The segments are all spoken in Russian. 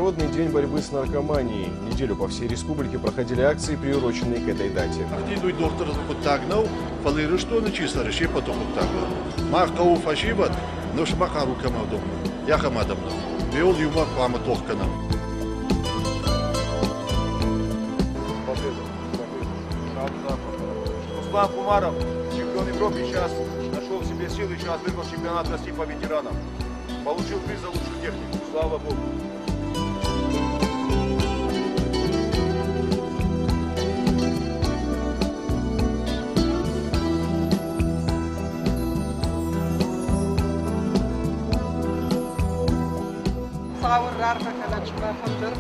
Международный день борьбы с наркоманией. Неделю по всей республике проходили акции, приуроченные к этой дате. Руслан Кумаров, чемпион Европы, сейчас нашел в себе силы, сейчас выиграл чемпионат России по ветеранам. Получил приз за лучшую технику, слава Богу. Сауыррарга калачма фондыр,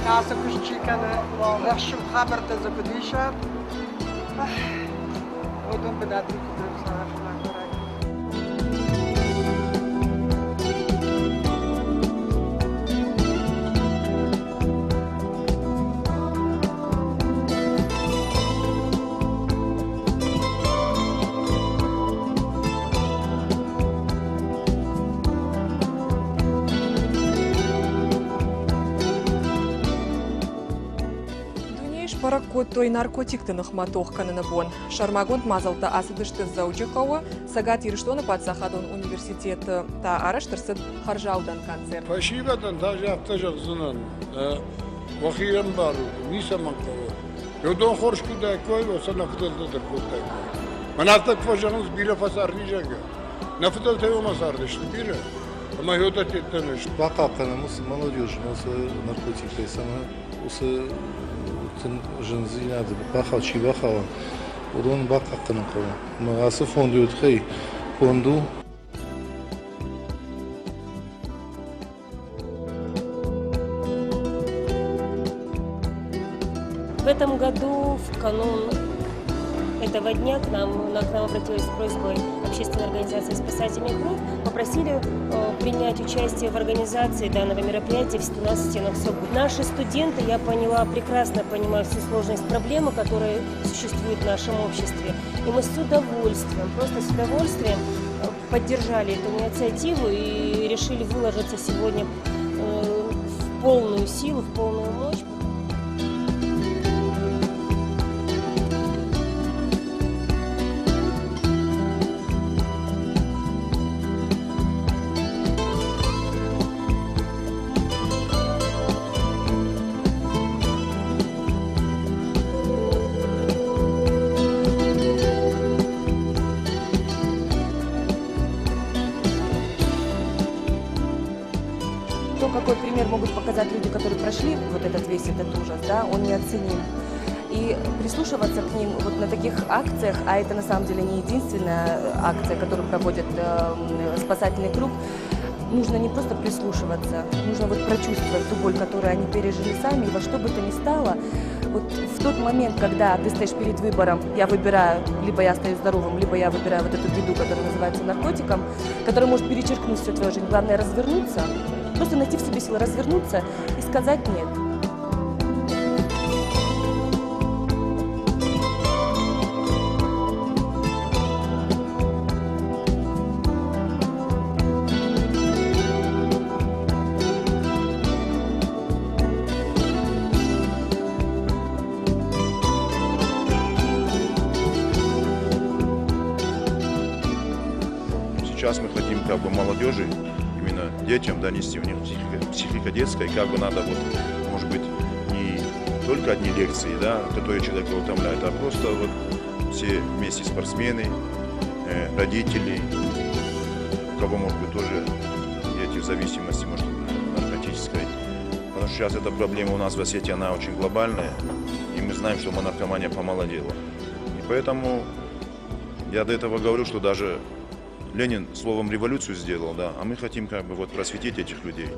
касы күшчиканы, рахшым хабарда закудышар. Одан бедатын кудыр сарашына корай. Паракот той наркотиктын охматохканына бон. Шармагонт мазалта асыдышты заучыкауы, сагат ирштоны Патсахадон университеті та араштырсыд харжаудан концерт. Фашибадан тажақтажақ зынан, вахиран бару, нисаман кауы. Йодан хорш кудай кой, осана фыдалдадыр кудай кой. Манатак фажағыз биля фасарни жага. Нафыдал тайомас ардышты биля. Ama yolda tetlenir. Bakalkanımız, молодежь, наркотики, сама, жензина, бахал, чи бахал, урон бакаканım kava. Mağası fondu ötüğü, fondu. В этом году, в канун этого дня, к нам обратилась с просьбой общественной организации «Спасательный круг», попросили принять участие в организации данного мероприятия в нас в стенах СОГУ. Наши студенты, я поняла, прекрасно понимают всю сложность проблемы, которая существует в нашем обществе. И мы с удовольствием, просто с удовольствием поддержали эту инициативу и решили выложиться сегодня в полную силу, в полную мощь. Какой пример могут показать люди, которые прошли вот этот весь этот ужас, да, он неоценим. И прислушиваться к ним вот на таких акциях, а это на самом деле не единственная акция, которую проводит спасательный круг, нужно не просто прислушиваться, нужно вот прочувствовать ту боль, которую они пережили сами, и во что бы то ни стало, вот в тот момент, когда ты стоишь перед выбором, я выбираю, либо я остаюсь здоровым, либо я выбираю вот эту беду, которая называется наркотиком, которая может перечеркнуть всю твою жизнь, главное развернуться, просто найти в себе силы развернуться и сказать «нет». Сейчас мы хотим как бы молодежи, именно детям донести у них психика детская, как бы надо вот, может быть, не только одни лекции, да, которые человека утомляют, а просто вот все вместе спортсмены, родители, у кого может быть тоже эти зависимости, может наркотической. Потому что сейчас эта проблема у нас в Осетии, она очень глобальная, и мы знаем, что наркомания помолодела. И поэтому я до этого говорю, что даже Ленин словом революцию сделал, да, а мы хотим как бы вот просветить этих людей.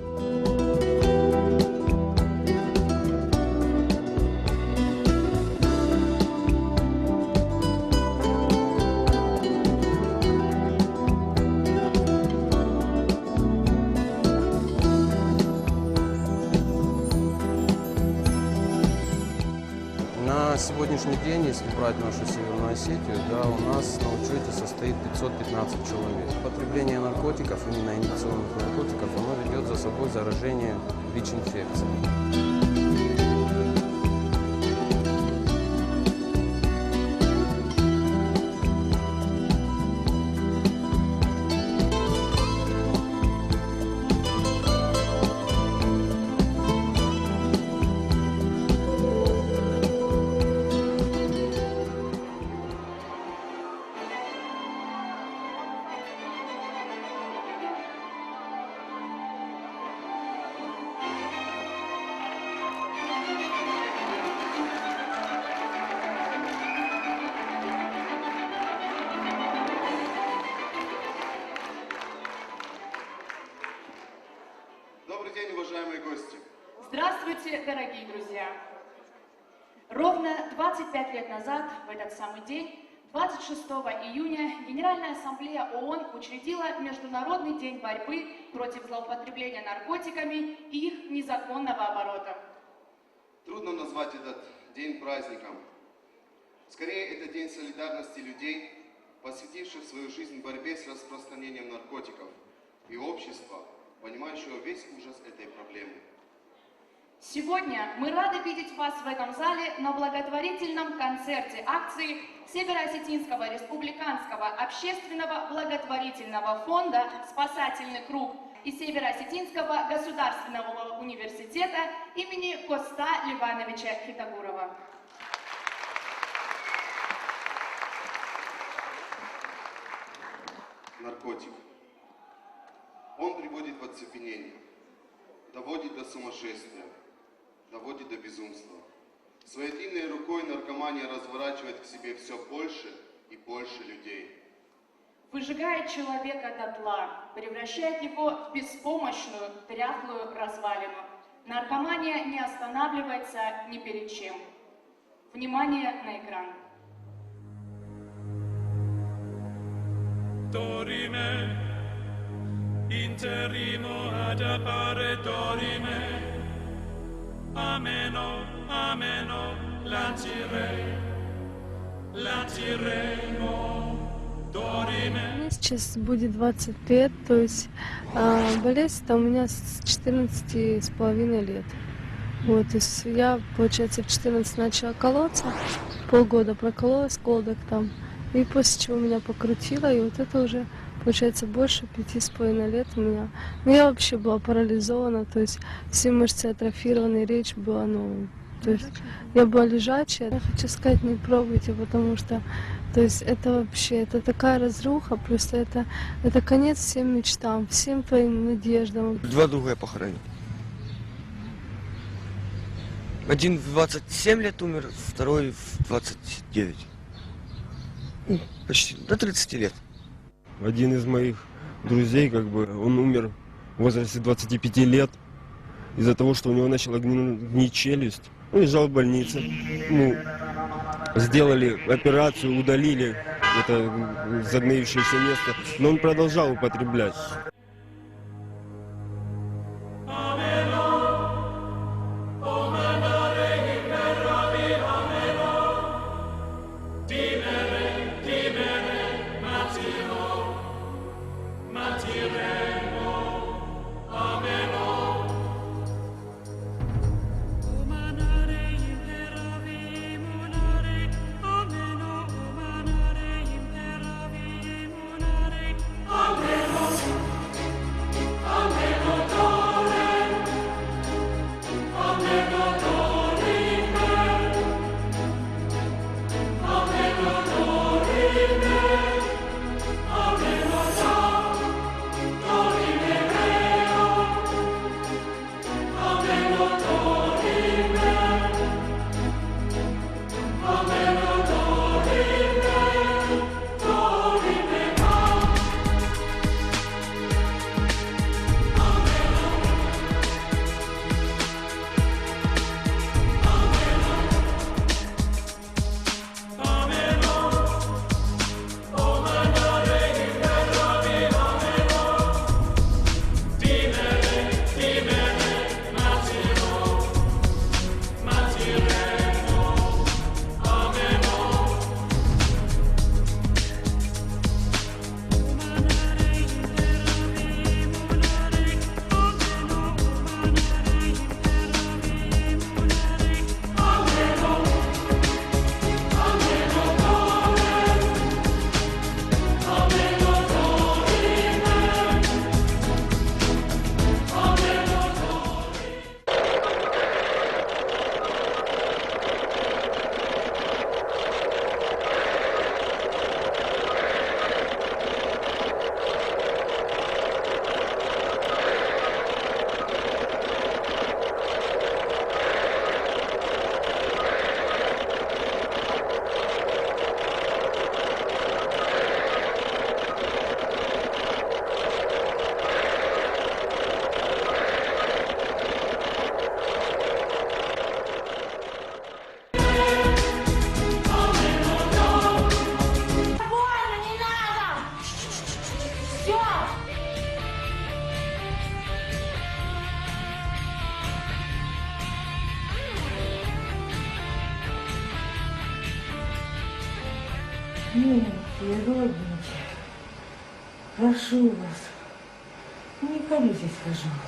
На сегодняшний день, если брать нашу Северную Осетию, да, у нас на учете состоит 515 человек. Потребление наркотиков, именно инъекционных наркотиков, оно ведет за собой заражение ВИЧ-инфекцией. Добрый день, уважаемые гости! Здравствуйте, дорогие друзья! Ровно 25 лет назад, в этот самый день, 26 июня, Генеральная Ассамблея ООН учредила Международный день борьбы против злоупотребления наркотиками и их незаконного оборота. Трудно назвать этот день праздником. Скорее, это день солидарности людей, посвятивших свою жизнь борьбе с распространением наркотиков, и общества, понимающего весь ужас этой проблемы. Сегодня мы рады видеть вас в этом зале на благотворительном концерте акции Северо-Осетинского республиканского общественного благотворительного фонда «Спасательный круг» и Северо-Осетинского государственного университета имени Коста Ливановича Хитагурова. Наркотик. Он приводит в оцепенение, доводит до сумасшествия, доводит до безумства. Своей длинной рукой наркомания разворачивает к себе все больше и больше людей. Выжигает человека дотла, превращает его в беспомощную, дряхлую развалину. Наркомания не останавливается ни перед чем. Внимание на экран. Dorime, interimo ad appare dorime, ameno, ameno, latiremo, dorime. Мне сейчас будет 20 лет, то есть болезнь-то у меня с 14,5 лет. Вот, то есть я, получается, в 14 начала колоться, полгода прокололась, колдок там, и после чего меня покрутило, и вот это уже, получается, больше 5,5 лет у меня. Ну, я вообще была парализована, то есть все мышцы атрофированы, речь была, ну, то есть я была лежачая. Я хочу сказать, не пробуйте, потому что, то есть это вообще, это такая разруха, просто это конец всем мечтам, всем твоим надеждам. Два друга я похоронил. Один в 27 лет умер, второй в 29. Почти до 30 лет. Один из моих друзей, он умер в возрасте 25 лет из-за того, что у него начала гнить челюсть. Он лежал в больнице. Сделали операцию, удалили это загноившееся место, но он продолжал употреблять. Миленькие, родненькие, прошу вас, не колитесь, пожалуйста.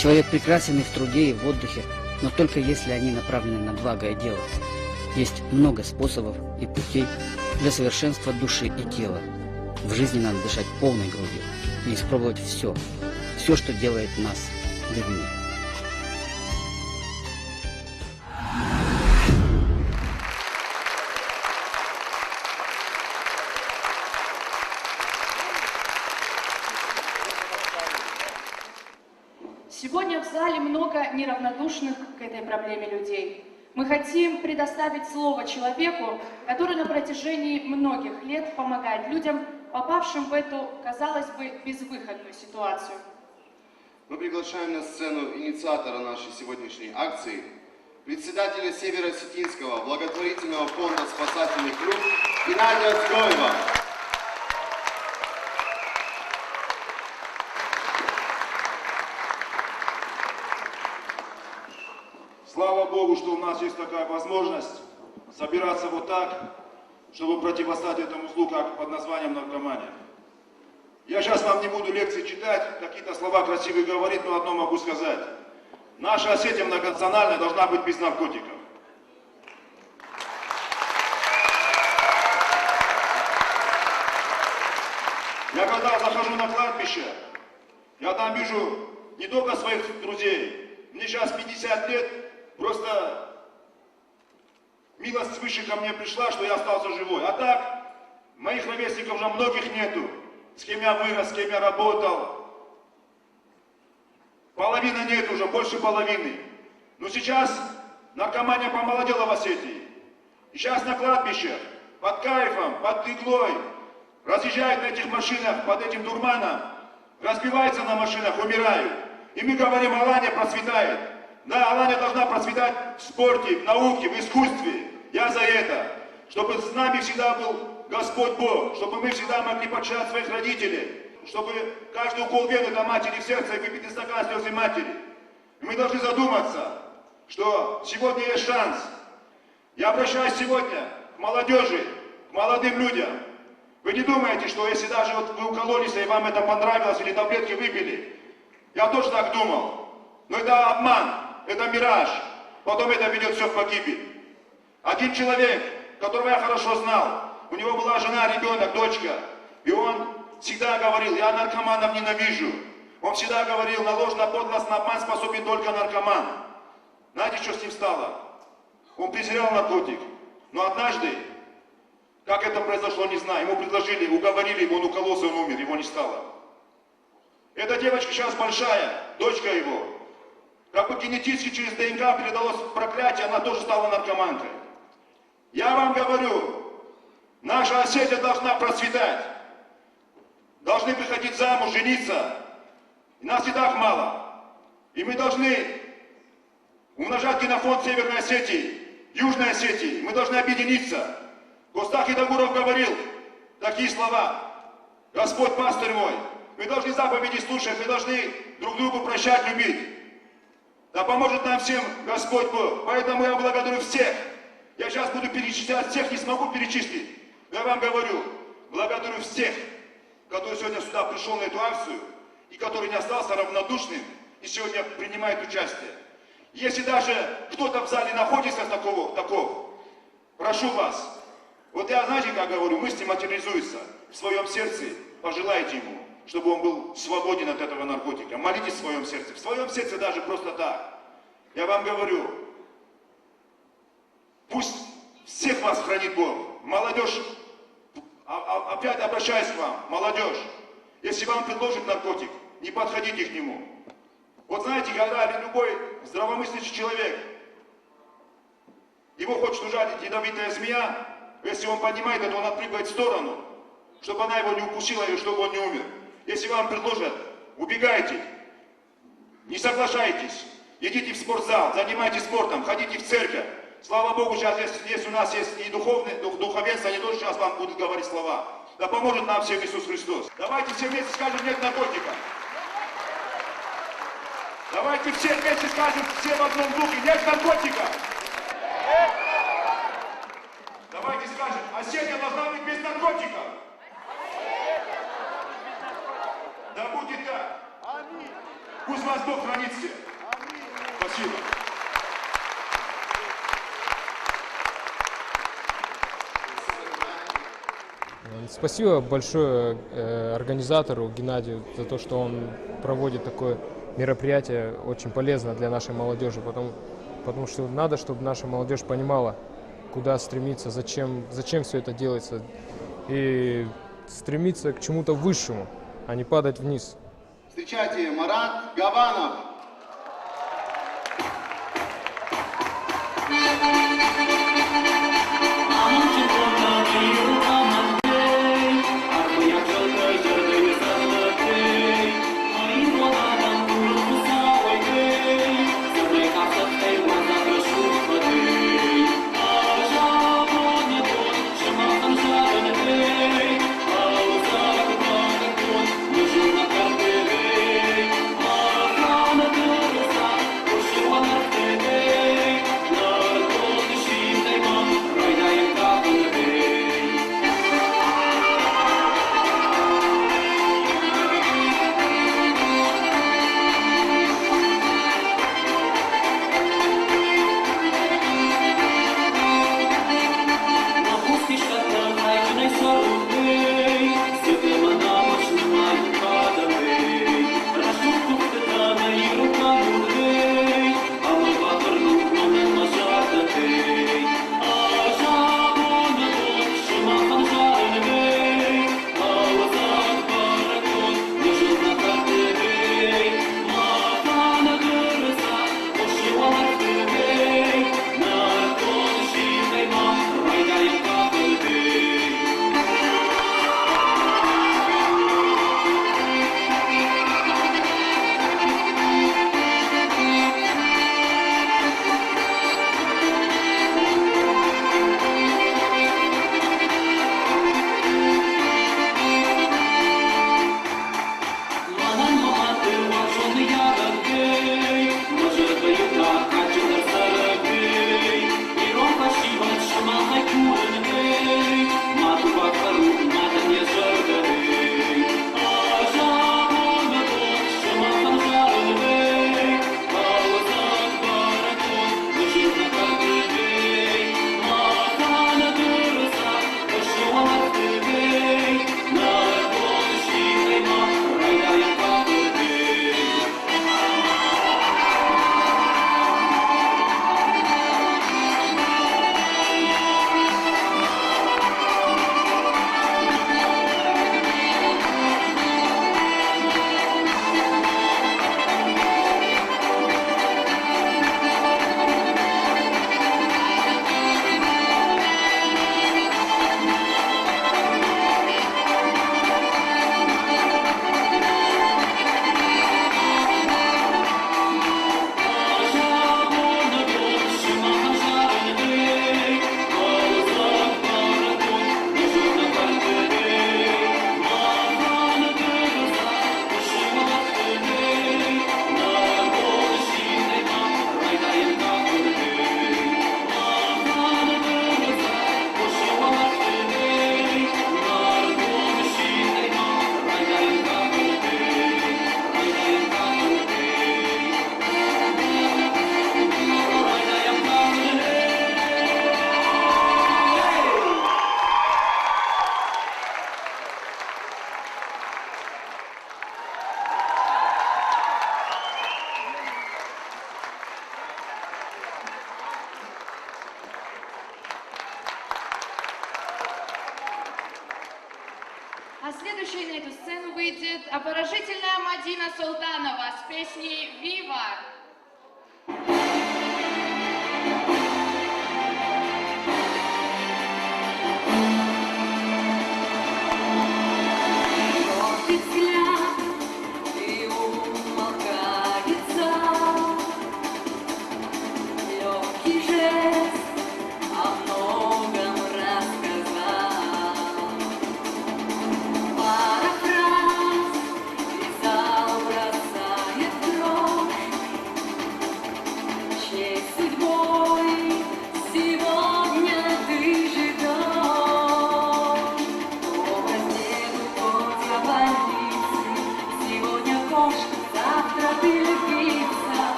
Человек прекрасен и в труде, и в отдыхе, но только если они направлены на благое дело. Есть много способов и путей для совершенства души и тела. В жизни надо дышать полной грудью и испробовать все, что делает нас людьми. Сегодня в зале много неравнодушных к этой проблеме людей. Мы хотим предоставить слово человеку, который на протяжении многих лет помогает людям, попавшим в эту, казалось бы, безвыходную ситуацию. Мы приглашаем на сцену инициатора нашей сегодняшней акции, председателя Северо-Осетинского благотворительного фонда спасательных групп Геннадия Цкоева. Слава Богу, что у нас есть такая возможность собираться вот так, чтобы противостоять этому злу, как под названием наркомания. Я сейчас вам не буду лекции читать, какие-то слова красивые говорить, но одно могу сказать. Наша Осетия многонациональная должна быть без наркотиков. Я когда захожу на кладбище, я там вижу не только своих друзей. Мне сейчас 50 лет, просто милость свыше ко мне пришла, что я остался живой. А так, моих ровесников уже многих нету. С кем я вырос, с кем я работал. Половина нет уже, больше половины. Но сейчас наркомания помолодела в Осетии. И сейчас на кладбищах, под кайфом, под иглой, разъезжают на этих машинах, под этим дурманом, разбиваются на машинах, умирают. И мы говорим, Алания процветает. Да, Алания должна процветать в спорте, в науке, в искусстве. Я за это. Чтобы с нами всегда был Господь Бог, чтобы мы всегда могли почитать своих родителей, чтобы каждый укол вены до матери в сердце и выпить стакан слезы матери. И мы должны задуматься, что сегодня есть шанс. Я обращаюсь сегодня к молодежи, к молодым людям. Вы не думаете, что если даже вот вы укололись, и вам это понравилось, или таблетки выпили, я тоже так думал. Но это обман, это мираж. Потом это ведет все в погибель. Один человек, которого я хорошо знал, у него была жена, ребенок, дочка. И он всегда говорил, я наркоманов ненавижу. Он всегда говорил, на ложь, на подлость, на обман способен только наркоман. Знаете, что с ним стало? Он презирал наркотик. Но однажды, как это произошло, не знаю, ему предложили, уговорили его, он укололся, он умер, его не стало. Эта девочка сейчас большая, дочка его. Как бы генетически через ДНК передалось проклятие, она тоже стала наркоманкой. Я вам говорю, наша Осетия должна процветать. Должны выходить замуж, жениться. И нас и так мало. И мы должны умножать генофонд Северной Осетии, Южной Осетии. Мы должны объединиться. Костак Идагуров говорил такие слова. Господь пастырь мой, мы должны заповеди слушать, мы должны друг другу прощать, любить. Да поможет нам всем Господь Бог. Поэтому я благодарю всех. Я сейчас буду перечислять, всех не смогу перечислить. Но я вам говорю, благодарю всех, кто сегодня сюда пришел на эту акцию, и который не остался равнодушным, и сегодня принимает участие. Если даже кто-то в зале находится таков, прошу вас, вот я, знаете, как говорю, мысли материализуются в своем сердце, пожелайте ему, чтобы он был свободен от этого наркотика. Молитесь в своем сердце даже просто так. Я вам говорю, Пусть всех вас хранит Бог. Молодежь, опять обращаюсь к вам, молодежь. Если вам предложат наркотик, не подходите к нему. Вот знаете, когда любой здравомыслящий человек, его хочет ужалить ядовитая змея, если он понимает это, он отпрыгивает в сторону, чтобы она его не укусила или чтобы он не умер. Если вам предложат, убегайте, не соглашайтесь, идите в спортзал, занимайтесь спортом, ходите в церковь. Слава Богу, сейчас здесь у нас есть и духовенство, они тоже сейчас вам будут говорить слова. Да поможет нам всем Иисус Христос. Давайте все вместе скажем «нет наркотика». Давайте все вместе скажем, все в одном духе «нет наркотика». Давайте скажем, осенняя должна быть без наркотиков. Да будет так. Пусть вас Бог хранит всех. Спасибо. Спасибо большое организатору Геннадию за то, что он проводит такое мероприятие, очень полезно для нашей молодежи, потому что надо, чтобы наша молодежь понимала, куда стремиться, зачем все это делается, и стремиться к чему-то высшему, а не падать вниз. Встречайте, Марат Гаванов. Mama следующей на эту сцену выйдет обворожительная Мадина Султанова с песней «Вива».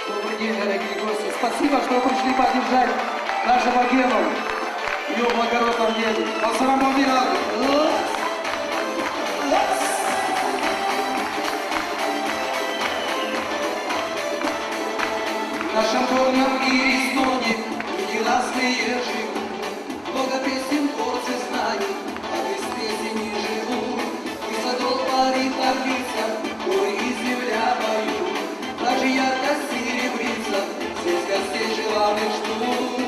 Добрый день, дорогие гости. Спасибо, что пришли поддержать нашего Гену в его благородном деле. Пасарам Мирады. В нашем горном мире снуне прекрасные живут, много песен горцы знаний, а без песен не живут. И задол парит таблица, горы и земля поют. Даже яркость серебрится, здесь гостей желанных ждут.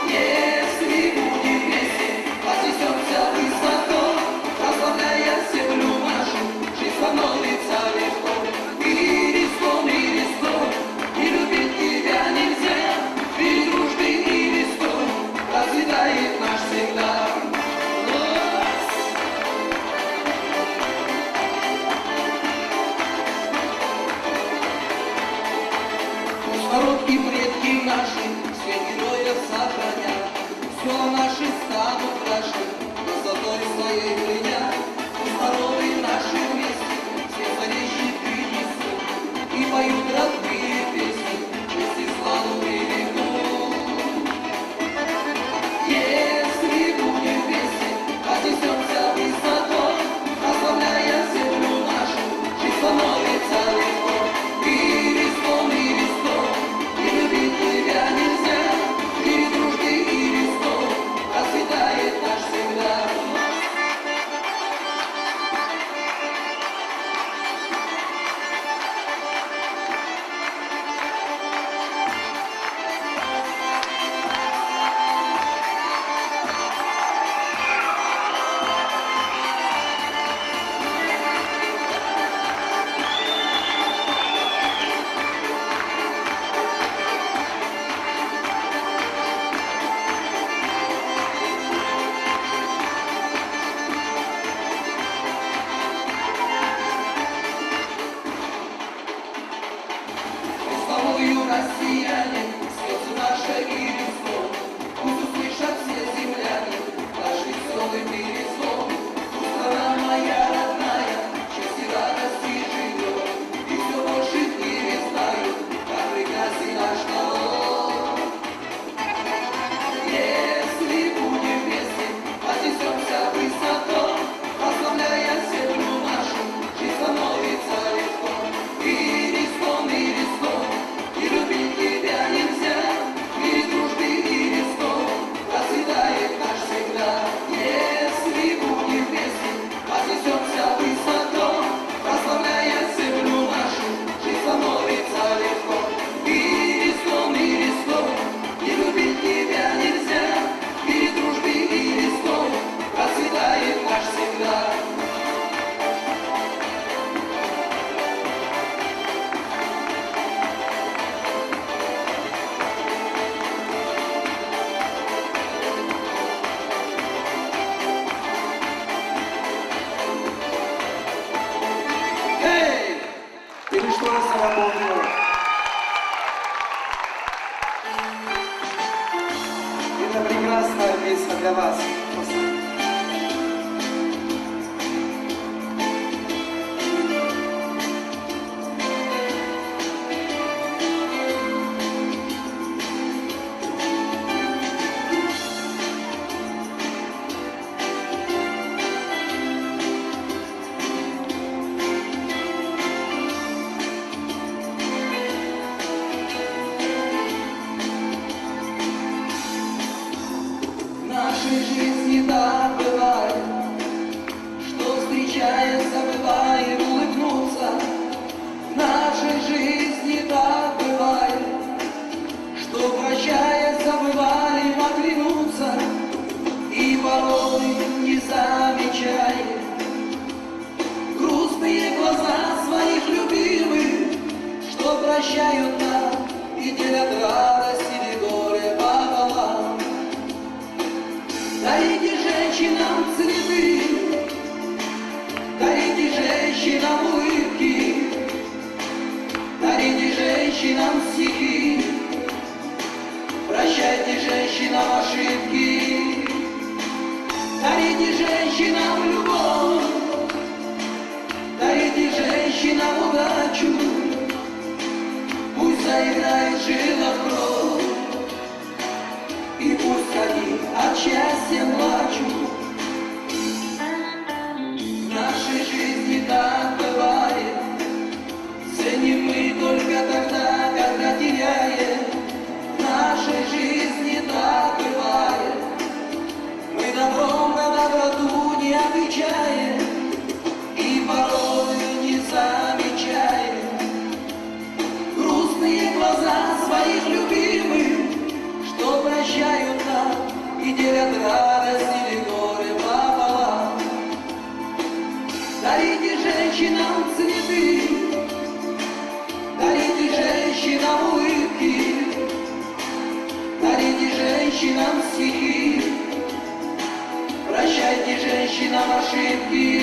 Если будет песен, вознесемся высоко, прославляя землю нашу, жизнь становится легко. И риском, и любить тебя нельзя, ведь дружбы и листом процветает наш всегда. нашей жизни так бывает. Мы добром на доброту не отвечаем и порой не замечаем грустные глаза своих любимых, что прощают нам и делят радость или горе пополам. Дарите женщинам цветы, дарите женщинам улыбки, дарите женщинам стихи, прощайте женщинам ошибки,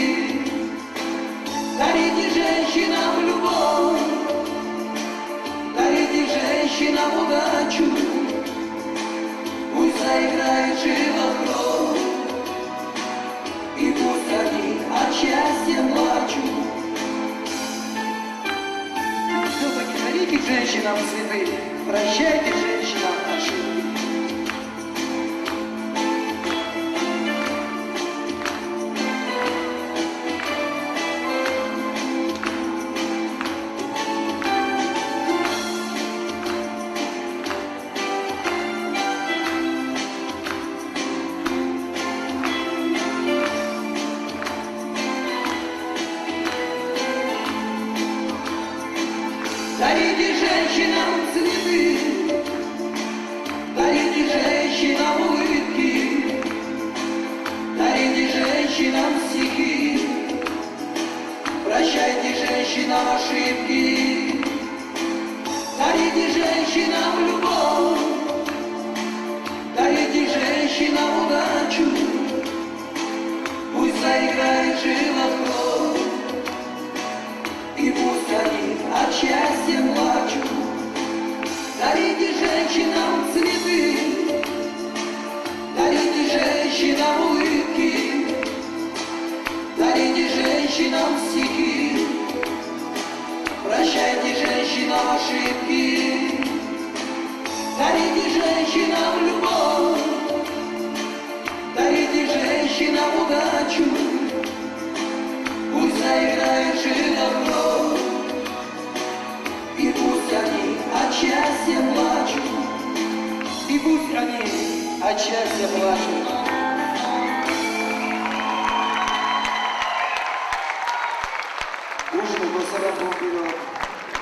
дарите женщинам любовь, дарите женщинам удачу, пусть заиграет жива кровь, и пусть они от счастья плачут. Все-таки дарите женщинам цветы, прощайте женщинам ошибки. Дарите женщинам цветы, дарите женщинам улыбки, дарите женщинам стихи, прощайте женщинам ошибки, дарите женщинам любовь, дарите женщинам удачу, пусть заиграет жива кровь, и пусть они от счастья плачут. Дарите женщинам цветы, дарите женщинам улыбки, дарите женщинам стихи, прощайте женщинам ошибки, дарите женщинам любовь, дарите женщинам удачу, пусть заиграет жива кровь, и пусть они от счастья плачут, и пусть они от счастья плачут.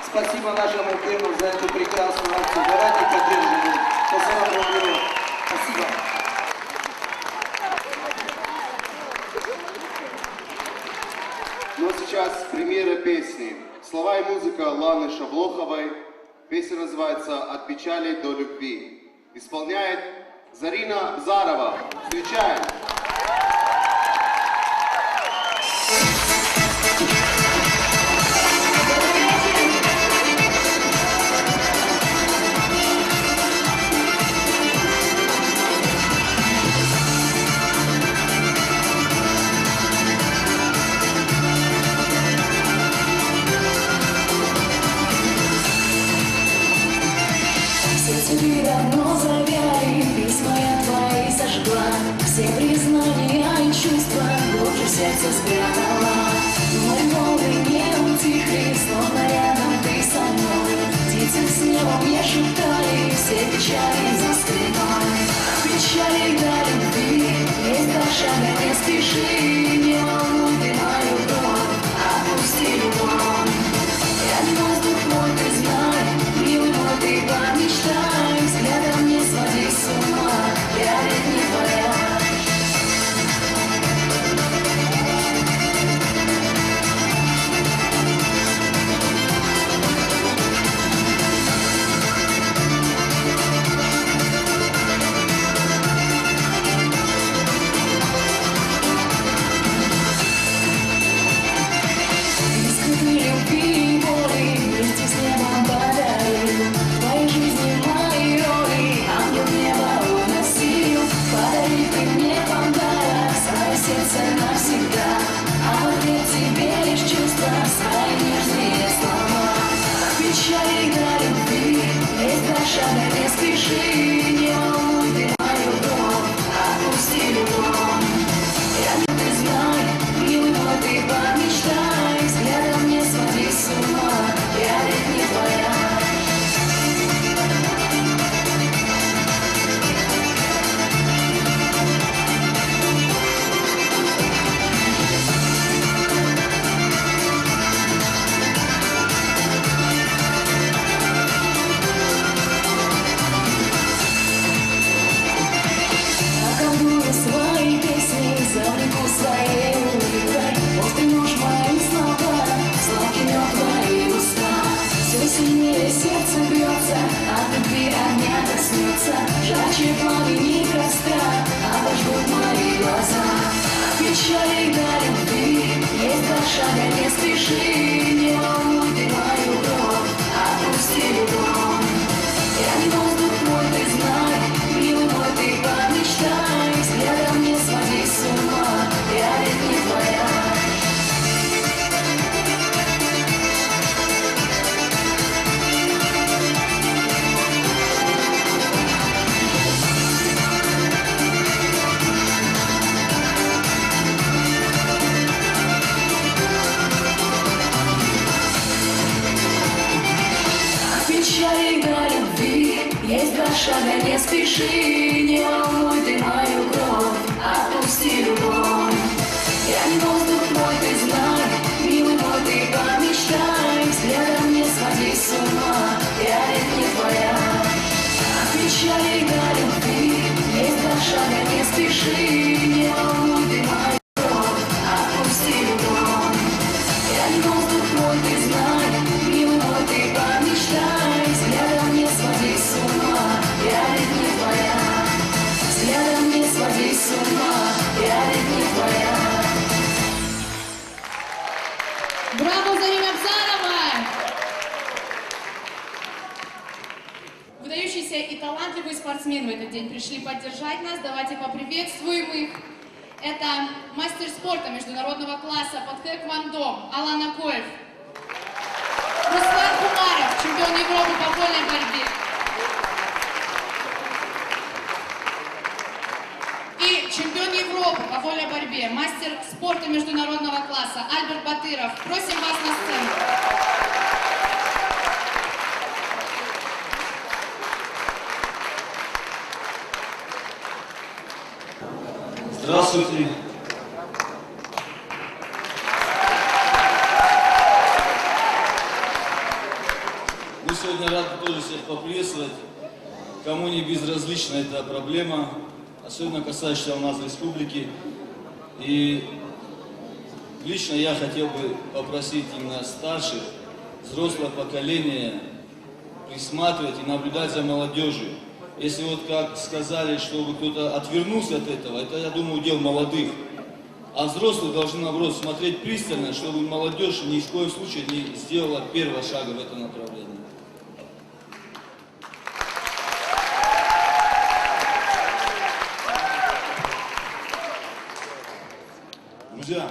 Спасибо нашему Кэму за эту прекрасную акцию. Давайте поддержим его. Спасибо. Ну а сейчас премьера песни. Слова и музыка Ланы Шавлоховой. Песня называется «От печали до любви». Исполняет Зарина Зарова. Встречаем! Цветы давно завяли, письма я твои сожгла, все признания и чувства глубже в сердце спрятала. Мой новый не утихли, словно рядом ты со мной. Птицы с небом мне шептали, все печали за спиной. Печали до любви, есть два шага, не спеши, не волнуй ты мою боль, отпусти любовь. Я воздух мой, ты знай, милый мой, ты помечтай, взглядом не своди с ума, я ведь не твоя. до любви. Есть два шага, не спеши, не волнуй ты мою кровь, отпусти любовь. Я не воздух мой, ты знай, милый мой, ты помечтай, взглядом не своди с ума, я ведь не твоя. Печали до любви, есть два шага, не спеши, не волнуй ты мою кровь, отпусти любовь. Я не воздух мой, ты знай, милый мой, ты помечтай, взглядом не своди с ума, я ведь не твоя. Печали до любви, есть два шага, не спеши, не волнуй ты мою кровь, отпусти любовь. Я не воздух мой, ты знай, милый мой, ты помечтай, взглядом не своди с ума, я ведь не твоя. Взглядом не своди с ума, я ведь не твоя. Браво за Зарина Абзарова! Выдающиеся и талантливые спортсмены в этот день пришли поддержать нас. Давайте поприветствуем их. Это мастер спорта международного класса по тхэквондо Алан Акоев. Руслан Хумаров, чемпион Европы по вольной борьбе. И чемпион Европы по вольной борьбе, мастер спорта международного класса Альберт Батыров. Просим вас на сцену. Здравствуйте. Мы сегодня рады тоже всех поприветствовать. Кому не безразлична эта проблема, особенно касающаяся у нас республики. И лично я хотел бы попросить именно старших, взрослое поколение присматривать и наблюдать за молодежью. Если вот как сказали, чтобы кто-то отвернулся от этого, это, я думаю, удел молодых. А взрослые должны, наоборот, смотреть пристально, чтобы молодежь ни в коем случае не сделала первого шага в этом направлении. Друзья,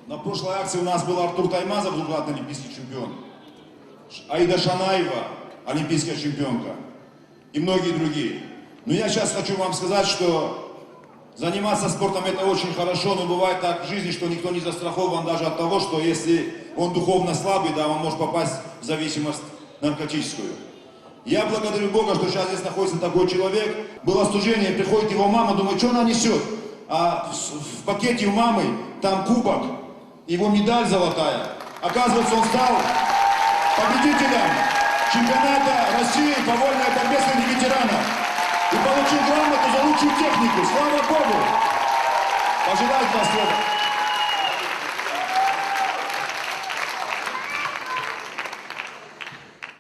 на прошлой акции у нас был Артур Таймазов, двукратный олимпийский чемпион, Аида Шанаева, олимпийская чемпионка, и многие другие. Но я сейчас хочу вам сказать, что заниматься спортом это очень хорошо, но бывает так в жизни, что никто не застрахован даже от того, что если он духовно слабый, да, он может попасть в зависимость наркотическую. Я благодарю Бога, что сейчас здесь находится такой человек. Было служение, приходит его мама, думает, что она несет? А в пакете у мамы там кубок, его медаль золотая. Оказывается, он стал победителем чемпионата России по вольной борьбе среди ветеранов. И получил грамоту за лучшую технику. Слава Богу! Пожелаю два слова.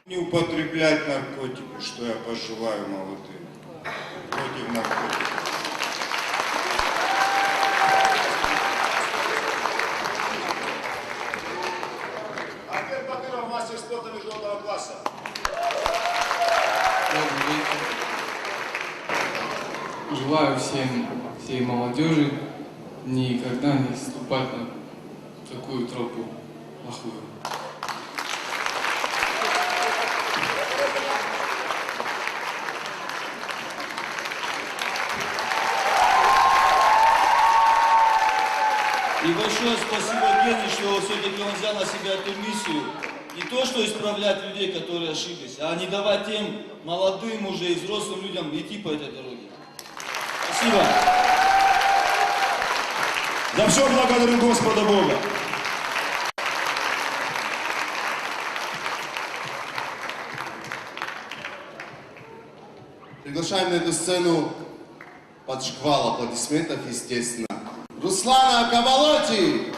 Не употреблять наркотики, что я пожелаю молодым. Против наркотиков. Альберт Батыров, мастер спорта международного класса. Добрый вечер. Желаю всей молодежи никогда не вступать на такую тропу плохую. И большое спасибо Гене, что все-таки он взял на себя эту миссию. Не то, что исправлять людей, которые ошиблись, а не давать тем молодым уже и взрослым людям идти по этой дороге. Спасибо. За все благодарю Господа Бога. Приглашаем на эту сцену под шквал аплодисментов, естественно, Руслана Кабалоти!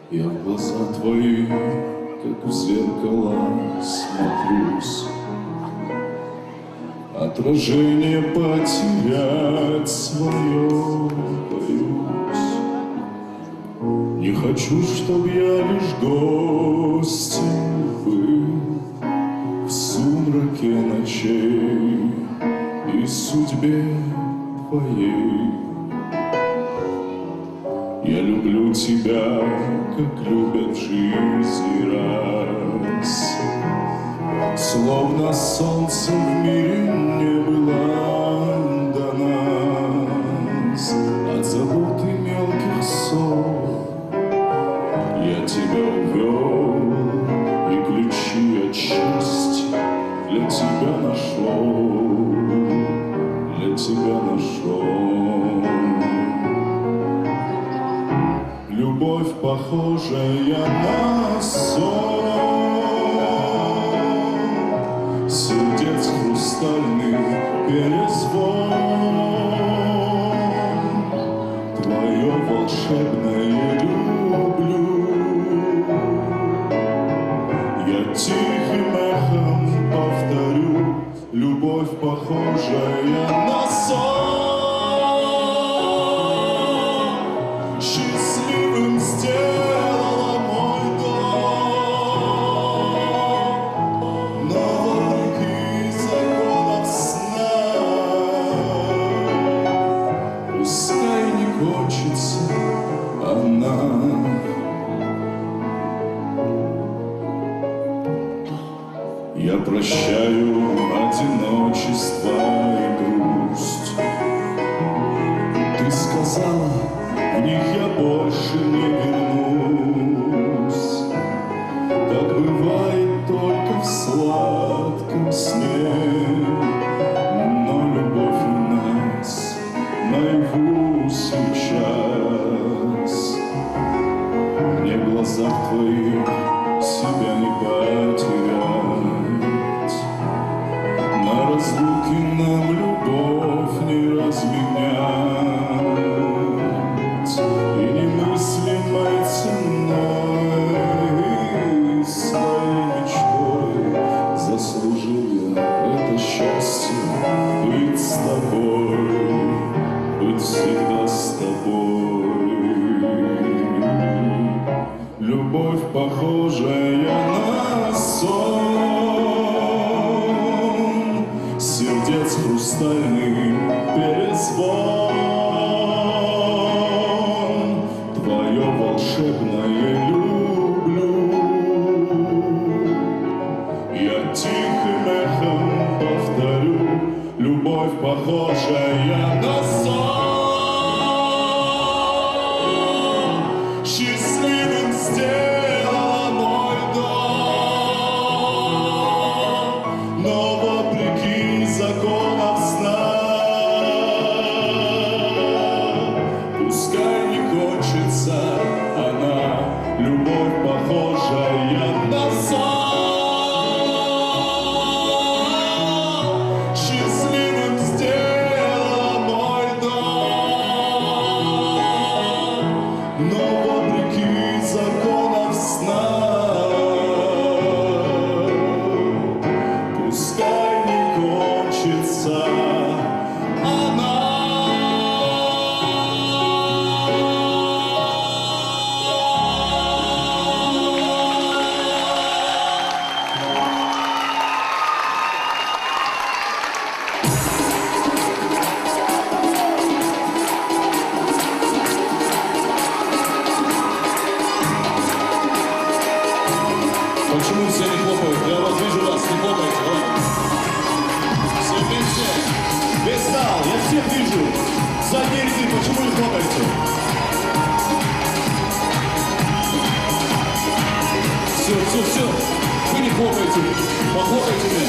Я в глаза твои, как в зеркало смотрюсь. Отражение потерять свое боюсь. Не хочу, чтоб я лишь гостем был в сумраке ночей и судьбе твоей. Я люблю тебя, как любят в жизни раз. Словно солнце в мире не было до нас. От забот и мелких ссор я тебя увел, и ключи от счастья для тебя нашел, для тебя нашел. Любовь, похожая на сон, сердец хрустальный перезвон, твое волшебное люблю. Я тихим эхом повторю, любовь, похожая на сон. Счастливым сделала мой дом, но вопреки законам сна. Пускай не кончится она. Я прощаю одиночество и грусть. Ты сказала, в них я больше не вернусь. Так бывает только в сладком сне. Но любовь у нас наяву сейчас. Мне в глазах твоих себя не потерять. На разлуке нам любовь не разменять. И немыслимой ценой своей мечтой заслужил я это счастье быть с тобой, быть всегда с тобой. Любовь, похожая на сон, сердец хрустальный перезвон, твое волшебное люблю. Я тихим эхом повторю, любовь, похожая на сон. Счастливым сделала мой дом, но вопреки законам сна. Пускай не кончится она, любовь, похожая на сон. Счастливым сделала мой дом, но вопреки законам сна. Пускай не кончится она. Почему все не хлопают? Я вас вижу, вас не хлопаете. Ладно. Все вместе. Весь зал, я всех вижу. Задние ряды, почему не хлопаете? Все. Вы не хлопаете. Похлопайте мне.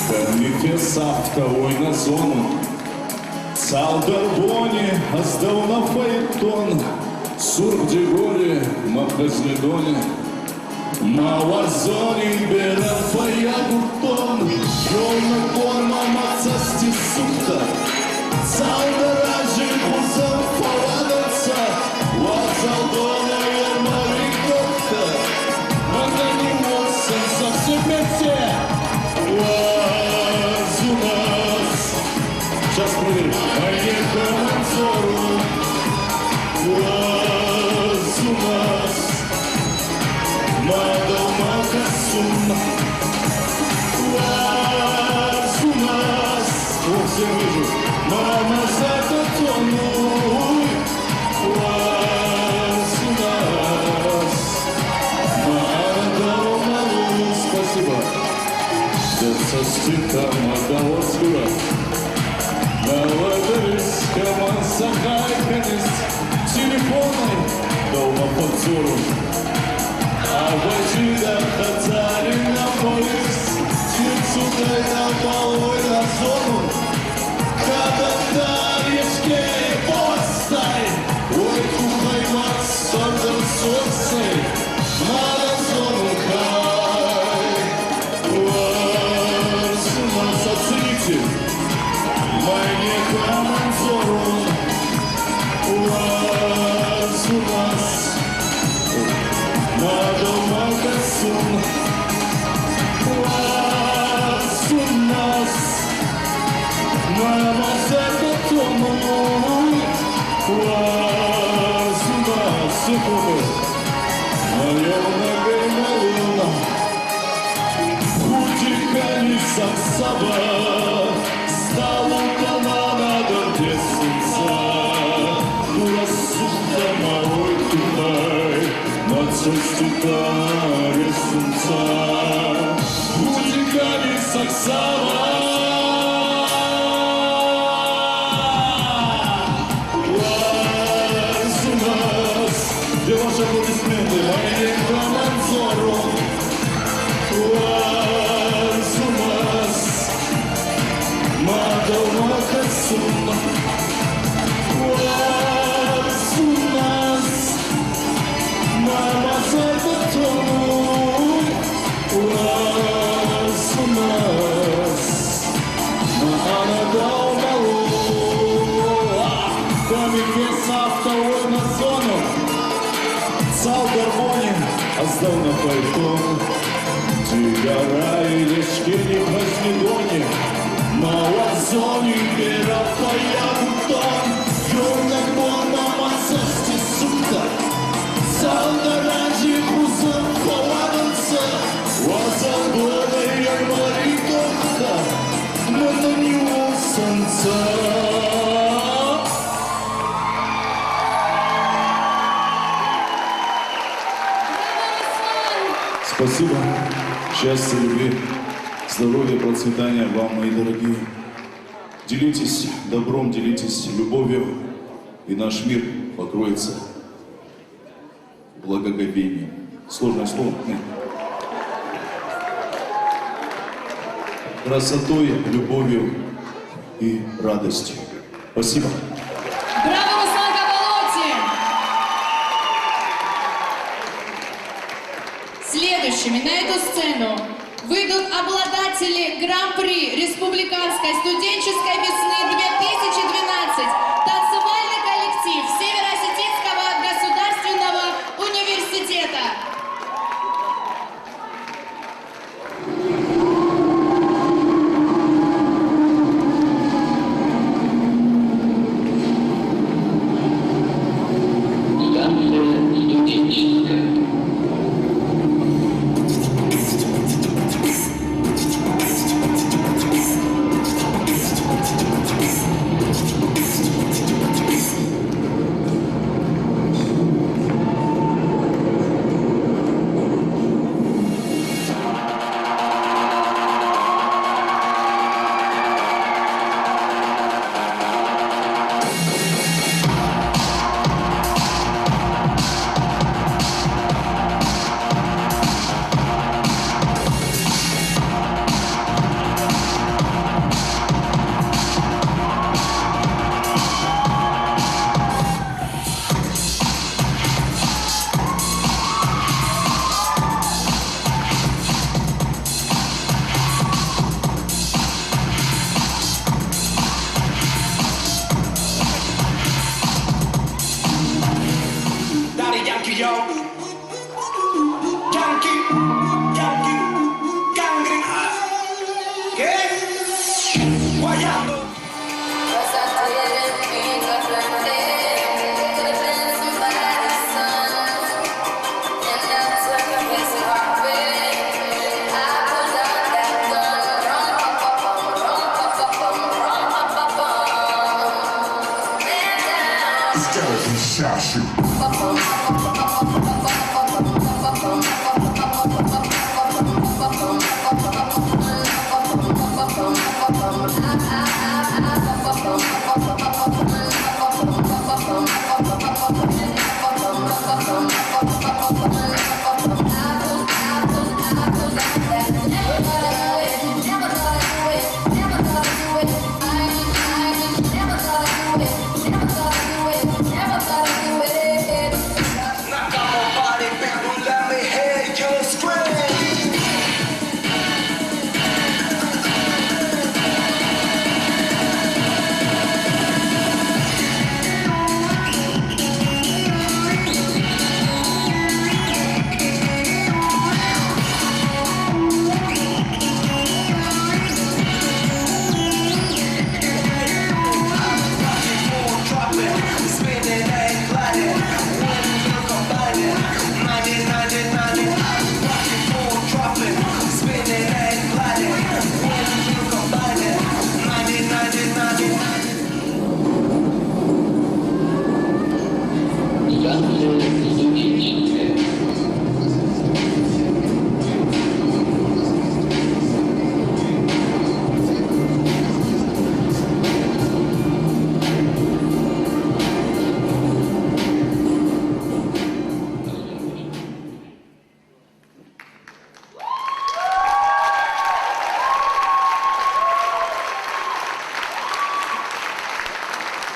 Комітет автовой на зону. Салдарбоні, а здав на фаэтон. Сурк Дегоре, Махазнедоне. Мавазони берем поягутон, Жолна форма мацасти сукта, Салдаражи бузом повадаться, Вазалдона сумма. Вас у нас, о, все вижу, мама затонуй. Вас у нас, мама спасибо. Сердце стихом отдалось вперед. Молодость, команда, конец телефоной дома под взором. А в очидах отдали на поезд, сердцу дай на полой на зону. Когда речке постай, ой, кухай вас, сандер солнцей, на зону хай. Вас у нас оцените, мне командору. Вас у нас надо магазин. Вас у нас мама затонула. Вас у нас секунду, наверное, гаймалуна. Утекали саксаба, стал утонана до десница. Рассудка мой тунай, над соститаре сунца. Утекали саксаба. Вас у нас, где ваши аплодисменты, мои командору. Вас у нас, мадама Касуна. Вас у нас, мама Зайбатон. Вас у нас, мама Далмалу. Комикес автовой на зону. Цал гармонии, оздал на пальто. Тигара и лешки не вознегони, на лазоне бера появутон. Юрна бона массажти сукта, салдаранжи хузан поваданца. Вазал года и ярмаритоха, но на него солнца. Спасибо. Счастья, любви, здоровья, процветания вам, мои дорогие. Делитесь добром, делитесь любовью, и наш мир покроется благоговением. Сложное слово. Нет. Красотой, любовью и радостью. Спасибо. Браво, Руслан Кабалотти! Следующими на эту сцену выйдут обладатели Гран-при Республиканской студенческой весны 2012, танцевальный коллектив Северо-Осетинского государственного университета. Станция студенческая. чашу.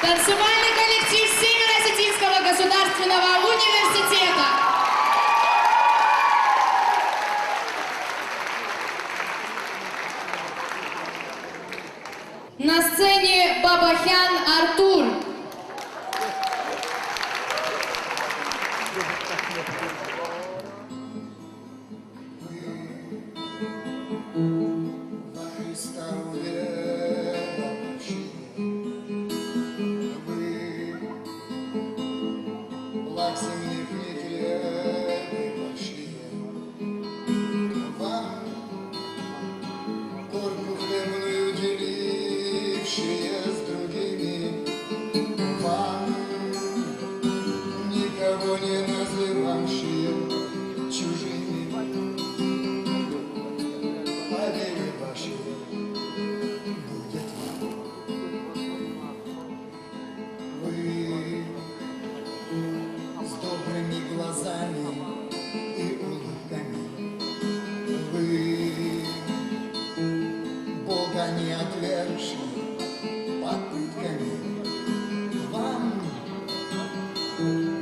Танцевальный коллектив Северо-Осетинского государственного университета. На сцене Бабахян Артур.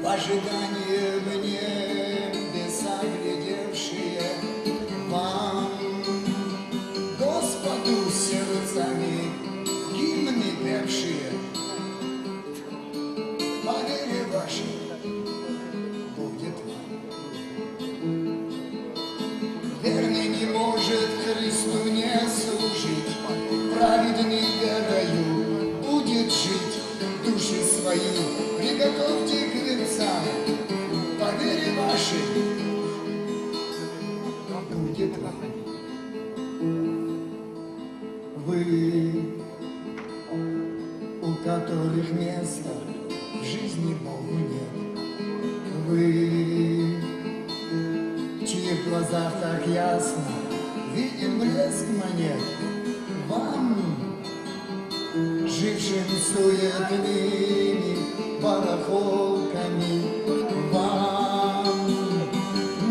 Ожидание в небеса глядевшие вам, Господу сердцами гимны певшие, по вере вашей будет вам. Верный не может Христу не служить, праведный верою будет жить, души свои приготовьте к венцам, по вере вашей будет вам. Вы, у которых места в жизни Богу нет, вы, в чьих глазах так ясно виден блеск монет, вам, жившим суетными барахолками, вам,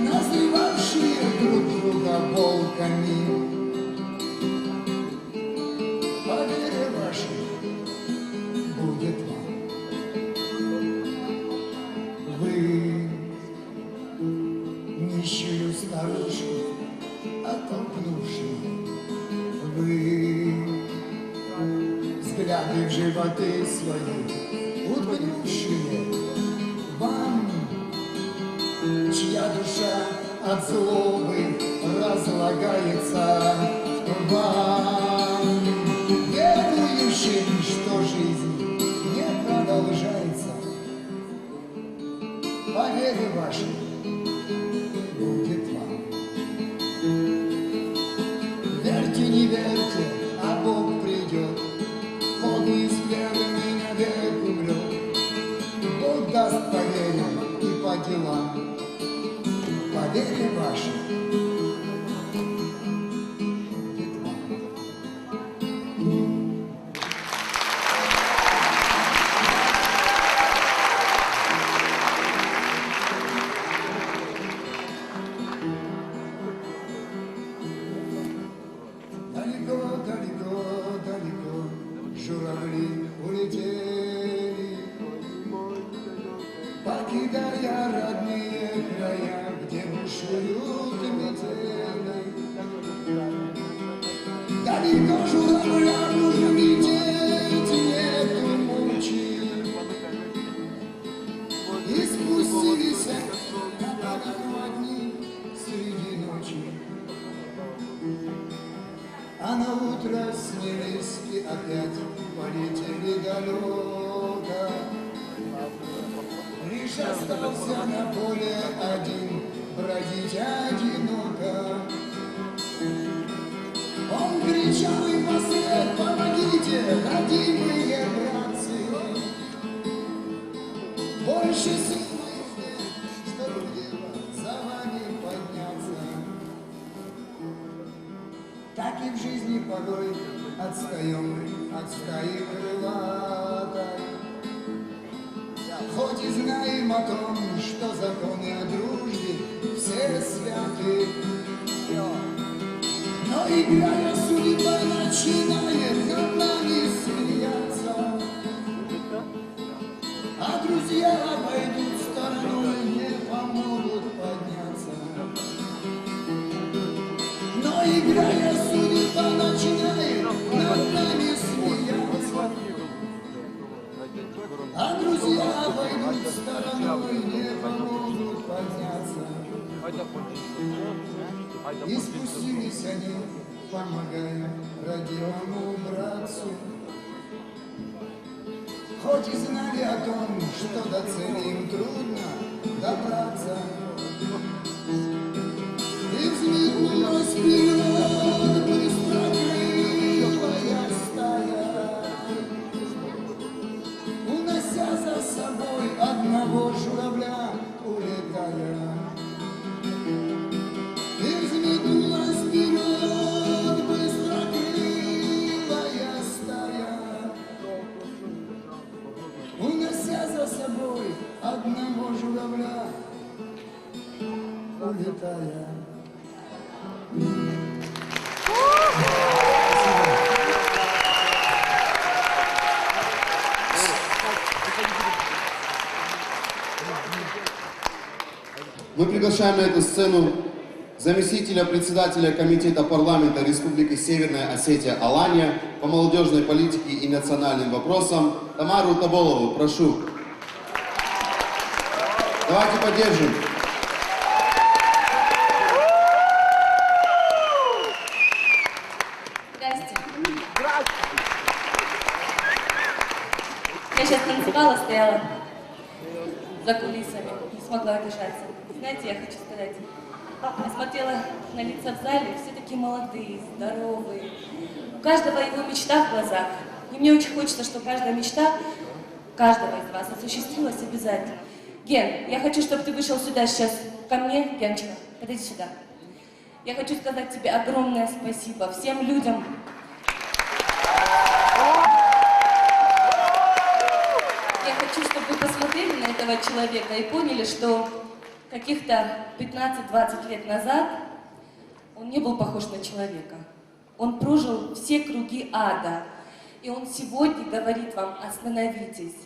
назревавшие друг друга волками, по вере вашей будет вам. Вы, нищую старушку оттолкнувшие, вы, взгляды в животы свои уткнувшие, вам, чья душа от злобы разлагается, вам, верующим, что жизнь не продолжается, по вере вашей будет вам. Верьте, не верьте, а Бог придет, воду из веры меня век умрет, Бог даст доверие ваше. Далеко, далеко, далеко журавли улетели, покидая родные края, где бушуют метели. Далеко журавлям нужно лететь, нету мучи, и спустились на поляну одни среди ночи. А на утро снялись и опять полетели далеко. Лишь остался на поле один, бродить одиноко. Он кричал им вслед: помогите, родимые братцы. Больше сил моих нет, чтоб дело за вами подняться. Так и в жизни порой отстаем от стаи крылатой. Хоть и знаем о том, что законы о дружбе все святы, но играя судьба начинает над нами смеяться. А друзья обойдут стороной, не помогут подняться. Но играя судьба начинает над нами смеяться. А друзья обойдут стороной, не помогут подняться. И спустились они, помогая родимому братцу. Хоть и знали о том, что до цели им трудно добраться. И взметнулась вперед быстрокрылая стая, унося за собой одного журавля, улетая. И взметнулась вперед быстрокрылая стая, унося за собой одного журавля, улетая. Мы приглашаем на эту сцену заместителя председателя Комитета парламента Республики Северная Осетия Алания по молодежной политике и национальным вопросам Тамару Таболову. Прошу. Давайте поддержим. Я сейчас танцевала, стояла за кулисами, не смогла удержаться. Знаете, я хочу сказать, я смотрела на лица в зале, все такие молодые, здоровые. У каждого его мечта в глазах. И мне очень хочется, чтобы каждая мечта каждого из вас осуществилась обязательно. Ген, я хочу, чтобы ты вышел сюда сейчас ко мне. Генчика, подойди сюда. Я хочу сказать тебе огромное спасибо всем людям. Я хочу, чтобы вы посмотрели на этого человека и поняли, что каких-то 15-20 лет назад он не был похож на человека. Он прожил все круги ада. И он сегодня говорит вам: остановитесь,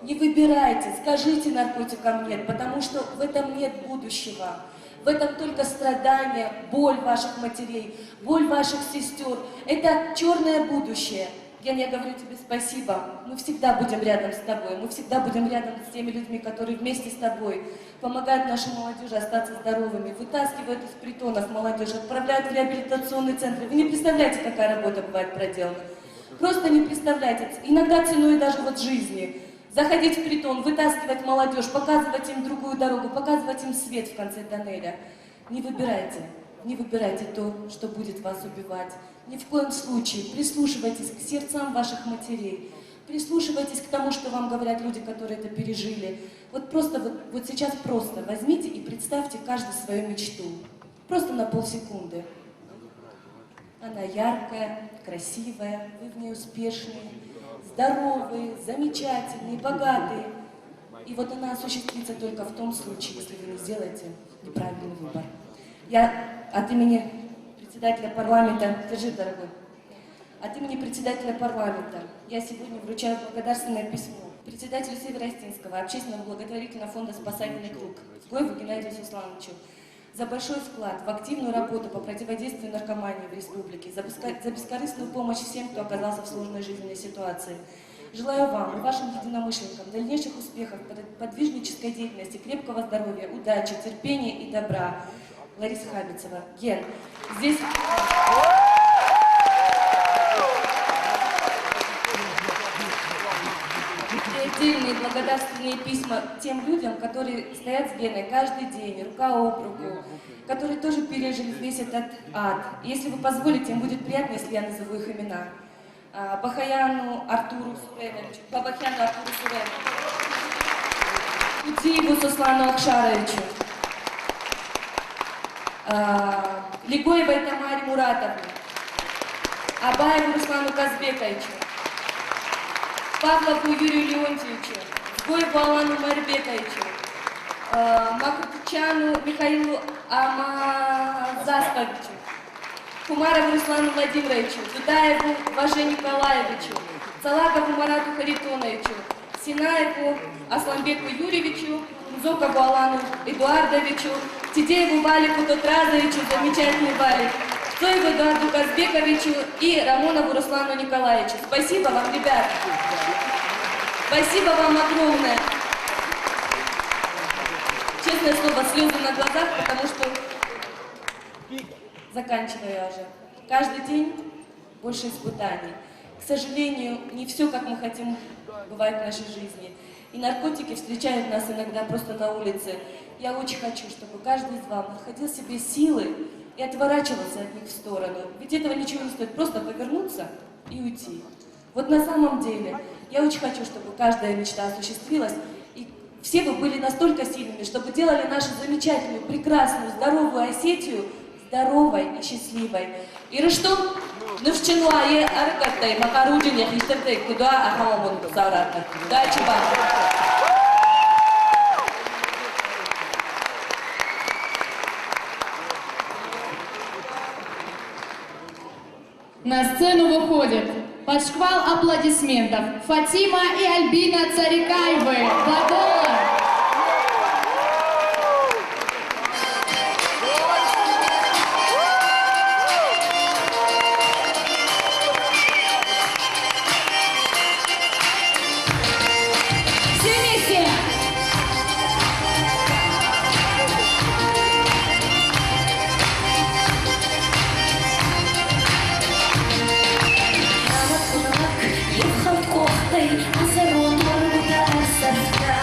не выбирайте, скажите наркотикам нет, потому что в этом нет будущего. В этом только страдания, боль ваших матерей, боль ваших сестер. Это черное будущее. Ген, я говорю тебе спасибо. Мы всегда будем рядом с тобой. Мы всегда будем рядом с теми людьми, которые вместе с тобой помогают нашей молодежи остаться здоровыми, вытаскивают из притонов молодежь, отправляют в реабилитационные центры. Вы не представляете, какая работа бывает проделана. Просто не представляете. Иногда ценой даже вот жизни. Заходить в притон, вытаскивать молодежь, показывать им другую дорогу, показывать им свет в конце тоннеля. Не выбирайте то, что будет вас убивать. Ни в коем случае прислушивайтесь к сердцам ваших матерей. прислушивайтесь к тому, что вам говорят люди, которые это пережили. Вот просто, вот сейчас просто возьмите и представьте каждый свою мечту. Просто на полсекунды. Она яркая, красивая, вы в ней успешные, здоровые, замечательные, богатые. И вот она осуществится только в том случае, если вы не сделаете неправильный выбор. Я от имени председателя парламента, держи, дорогой, от имени председателя парламента я сегодня вручаю благодарственное письмо председателю Северостинского общественного благотворительного фонда «Спасательный круг» Сгоеву Геннадию Суслановичу за большой вклад в активную работу по противодействию наркомании в республике, за бескорыстную помощь всем, кто оказался в сложной жизненной ситуации. Желаю вам и вашим единомышленникам дальнейших успехов, подвижнической деятельности, крепкого здоровья, удачи, терпения и добра. Лариса Хабицева. Ген, здесь... Отдельные благодарственные письма тем людям, которые стоят с Геной каждый день, рука об руку, которые тоже пережили весь этот ад. Если вы позволите, им будет приятно, если я назову их имена. Бахаяну Артуру Суреновичу, Бабахяну Артуру Суреновичу, Кутиеву Суслану Акшаровичу, Лигоевой Тамаре Муратовне, Абаеву Руслану Казбековичу, Павлову Юрию Леонтьевичу, Сгоеву Алану Марбековичу, Макутчану Михаилу Амазасповичу, Кумарову Руслану Владимировичу, Дудаеву Важе Николаевичу, Салакову Марату Харитоновичу, Синаеву Асламбеку Юрьевичу, Музокову Алану Эдуардовичу, Тидееву Валику Тотразовичу, замечательный Валик, Цоеву Эдуарду Казбековичу и Рамонову Руслану Николаевичу. Спасибо вам, ребят. Спасибо вам огромное. Честное слово, слезы на глазах, потому что заканчиваю я уже. Каждый день больше испытаний. К сожалению, не все, как мы хотим, бывает в нашей жизни. И наркотики встречают нас иногда просто на улице. Я очень хочу, чтобы каждый из вас находил в себе силы и отворачивался от них в сторону. Ведь этого ничего не стоит, просто повернуться и уйти. Вот на самом деле, я очень хочу, чтобы каждая мечта осуществилась, и все вы были настолько сильными, чтобы делали нашу замечательную, прекрасную, здоровую Осетию здоровой и счастливой. И что? Ну в Чинуае аркатай, макарудин, я хищтертай, куда ахамон саратна. Удачи вам! На сцену выходит под шквал аплодисментов Фатима и Альбина Царикаевы. Бадола! Все вместе! Ехал кохтой, а за ротом удар совка.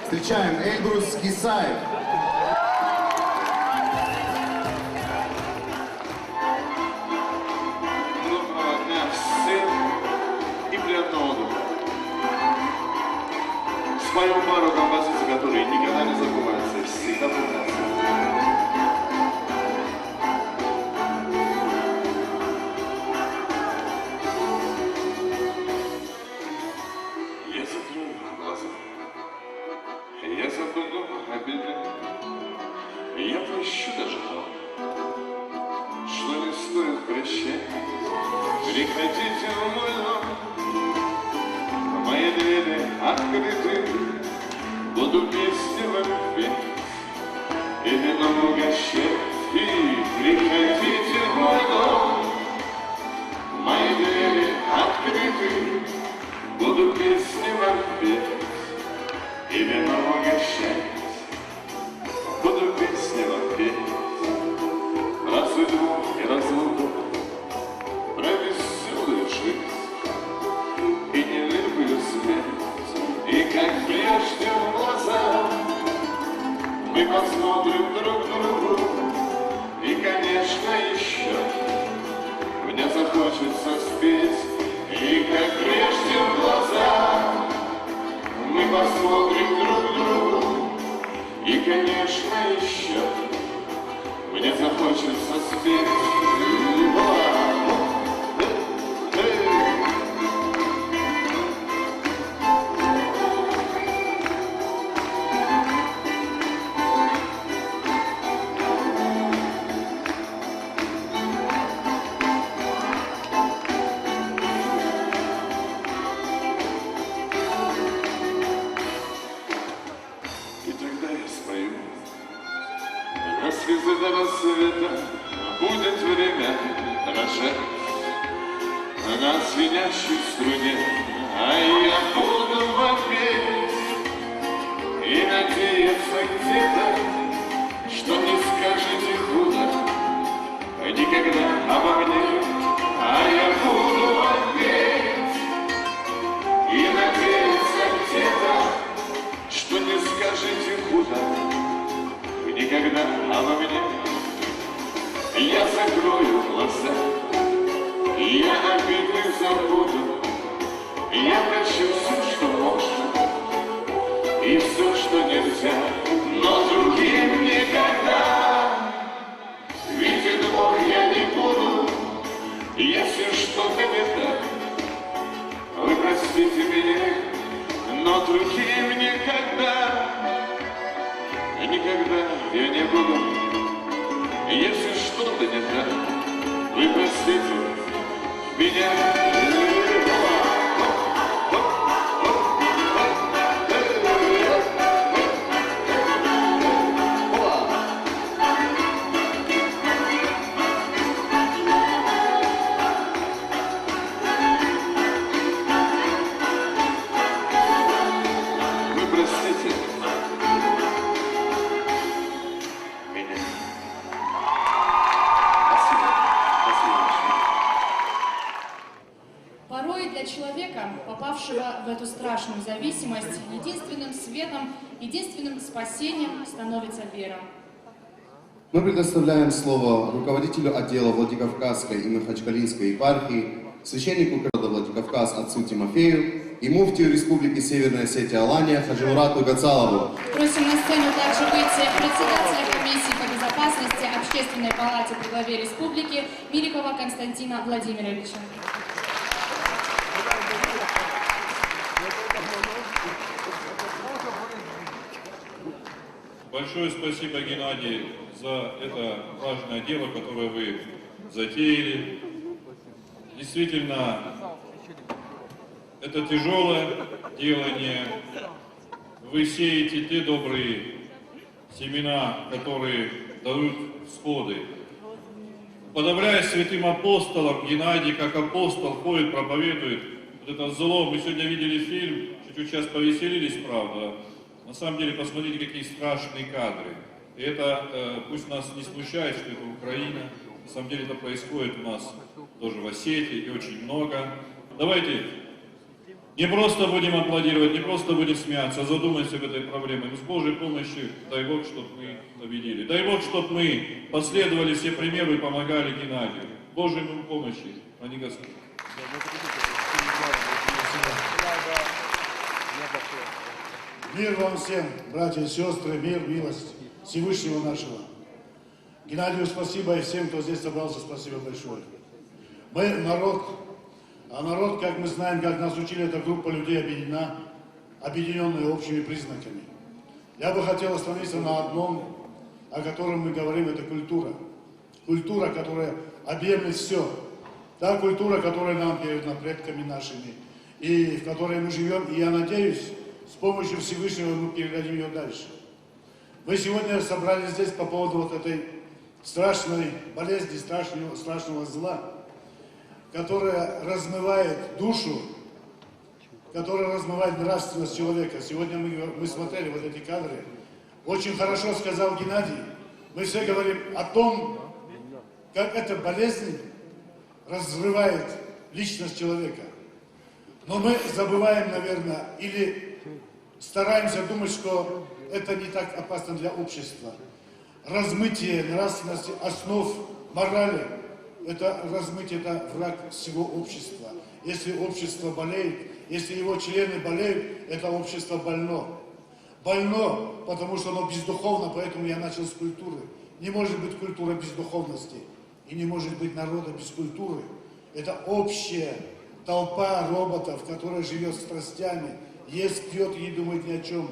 Встречаем Эльбрус Кисаев. Доброго дня всем и приятного отдыха. Спою пару композиций, которые никогда не забываются и всегда помнятся. Я закрою глаза, я забуду обиды, я прощу даже то, что не стоит прощать. Приходите в мой дом, мои двери открыты, буду песни вам петь и вином угощать. И приходите в мой дом, мои двери открыты, буду песни вам петь и вином угощать. Буду песни вам петь про судьбу и разлуку, про веселую жизнь и нелепую смерть. И как прежде в глаза мы посмотрим друг другу, и, конечно, еще мне захочется спеть. И как прежде в глаза мы посмотрим друг другу, и, конечно, еще мне захочется спеть. И тогда я спою. На слезы до рассвета будет время дрожать на звенящей струне, а я буду вам петь и надеяться где-то, что не скажете худо никогда обо мне. А я буду вам петь и надеяться где-то, что не скажете худо никогда обо мне. Я закрою глаза, я обиды забуду, я прощу все, что можно, и все, что нельзя, но другим никогда. Видит Бог, я не буду, если что-то не так. Вы простите меня, но другим никогда. Никогда я не буду, если что-то не так. Вы простите меня. Вы простите меня. Порой для человека, попавшего в эту страшную зависимость, единственным светом, единственным спасением становится вера. Мы предоставляем слово руководителю отдела Владикавказской и Махачкалинской епархии, священнику города Владикавказ отцу Тимофею и муфтию Республики Северная Осетия Алания Хаджимурату Гацалову. Просим на сцену также выйти председателя комиссии по безопасности Общественной палаты при главе республики Миликова Константина Владимировича. Большое спасибо, Геннадий, за это важное дело, которое вы затеяли. Действительно, это тяжелое делание. Вы сеете те добрые семена, которые дают всходы. Подобляясь святым апостолам, Геннадий, как апостол, ходит, проповедует вот это зло. Мы сегодня видели фильм, чуть-чуть сейчас повеселились, правда. На самом деле, посмотрите, какие страшные кадры. И это, пусть нас не смущает, что это Украина. На самом деле, это происходит у нас тоже в Осетии, и очень много. Давайте Не просто будем аплодировать, не просто будем смеяться, а задумаемся об этой проблеме. Но с Божьей помощью, дай Бог, чтобы мы победили. Дай Бог, чтобы мы последовали все примеру и помогали Геннадию. Божьей ему помощи, а не Господь. Мир вам всем, братья и сестры, мир, милость Всевышнего нашего. Геннадию спасибо и всем, кто здесь собрался, спасибо большое. Мы народ, а народ, как мы знаем, как нас учили, эта группа людей объединенная общими признаками. Я бы хотел остановиться на одном, о котором мы говорим, это культура. Культура, которая объемлет все. Та культура, которая нам передана предками нашими, и в которой мы живем, и я надеюсь, с помощью Всевышнего мы передадим ее дальше. Мы сегодня собрались здесь по поводу вот этой страшной болезни, страшного зла, которая размывает душу, которая размывает нравственность человека. Сегодня мы смотрели вот эти кадры. Очень хорошо сказал Геннадий. Мы все говорим о том, как эта болезнь разрывает личность человека. Но мы забываем, наверное, или стараемся думать, что это не так опасно для общества. Размытие нравственности, основ морали, это размытие, это враг всего общества. Если общество болеет, если его члены болеют, это общество больно. Больно, потому что оно бездуховно, поэтому я начал с культуры. Не может быть культура без духовности, и не может быть народа без культуры. Это общая толпа роботов, которая живет страстями, ест, пьет и не думает ни о чем,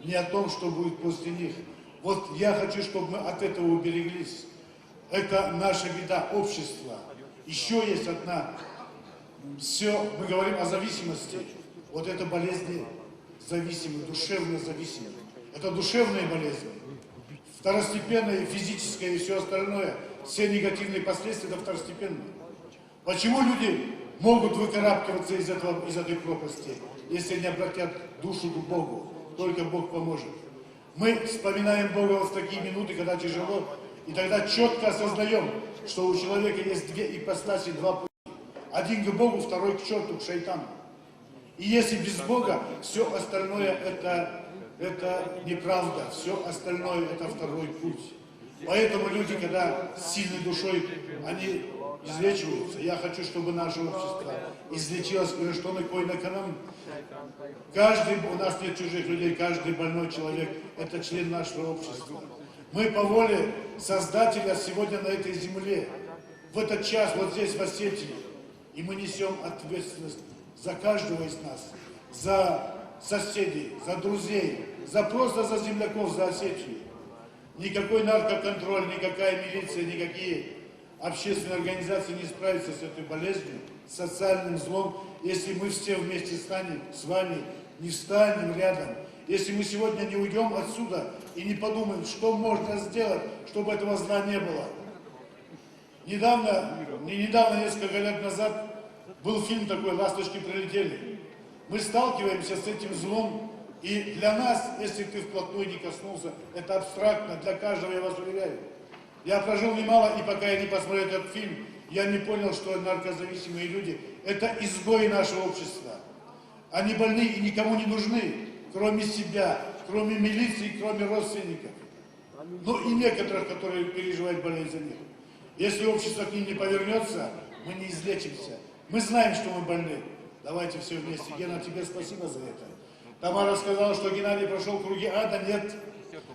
не о том, что будет после них. Вот я хочу, чтобы мы от этого убереглись. Это наша беда общества. Еще есть одна. Все, мы говорим о зависимости. Вот это болезни зависимые, душевно зависимые. Это душевные болезни. Второстепенное, физическое и все остальное, все негативные последствия, это второстепенно. Почему люди могут выкарабкиваться из этой пропасти, если не обратят душу к Богу? Только Бог поможет. Мы вспоминаем Бога вот в такие минуты, когда тяжело, и тогда четко осознаем, что у человека есть две ипостаси, два пути. Один к Богу, второй к черту, к шайтану. И если без Бога, все остальное это неправда, все остальное это второй путь. Поэтому люди, когда с сильной душой, они излечиваются. Я хочу, чтобы наше общество излечилось, и что на кой на канам. Каждый, у нас нет чужих людей, каждый больной человек – это член нашего общества. Мы по воле Создателя сегодня на этой земле, в этот час, вот здесь, в Осетии, и мы несем ответственность за каждого из нас, за соседей, за друзей, просто за земляков, за Осетию. Никакой наркоконтроль, никакая милиция, никакие общественные организации не справятся с этой болезнью, с социальным злом, если мы все вместе станем с вами, не встанем рядом. Если мы сегодня не уйдем отсюда и не подумаем, что можно сделать, чтобы этого зла не было. Недавно, несколько лет назад, был фильм такой «Ласточки прилетели». Мы сталкиваемся с этим злом, и для нас, если ты вплотную не коснулся, это абстрактно, для каждого, я вас уверяю. Я прожил немало, и пока я не посмотрел этот фильм, я не понял, что наркозависимые люди – это изгои нашего общества. Они больны и никому не нужны, кроме себя, кроме милиции, кроме родственников. Ну и некоторых, которые переживают болезнь за них. Если общество к ним не повернется, мы не излечимся. Мы знаем, что мы больны. Давайте все вместе. Гена, тебе спасибо за это. Тамара сказала, что Геннадий прошел круги ада. Нет.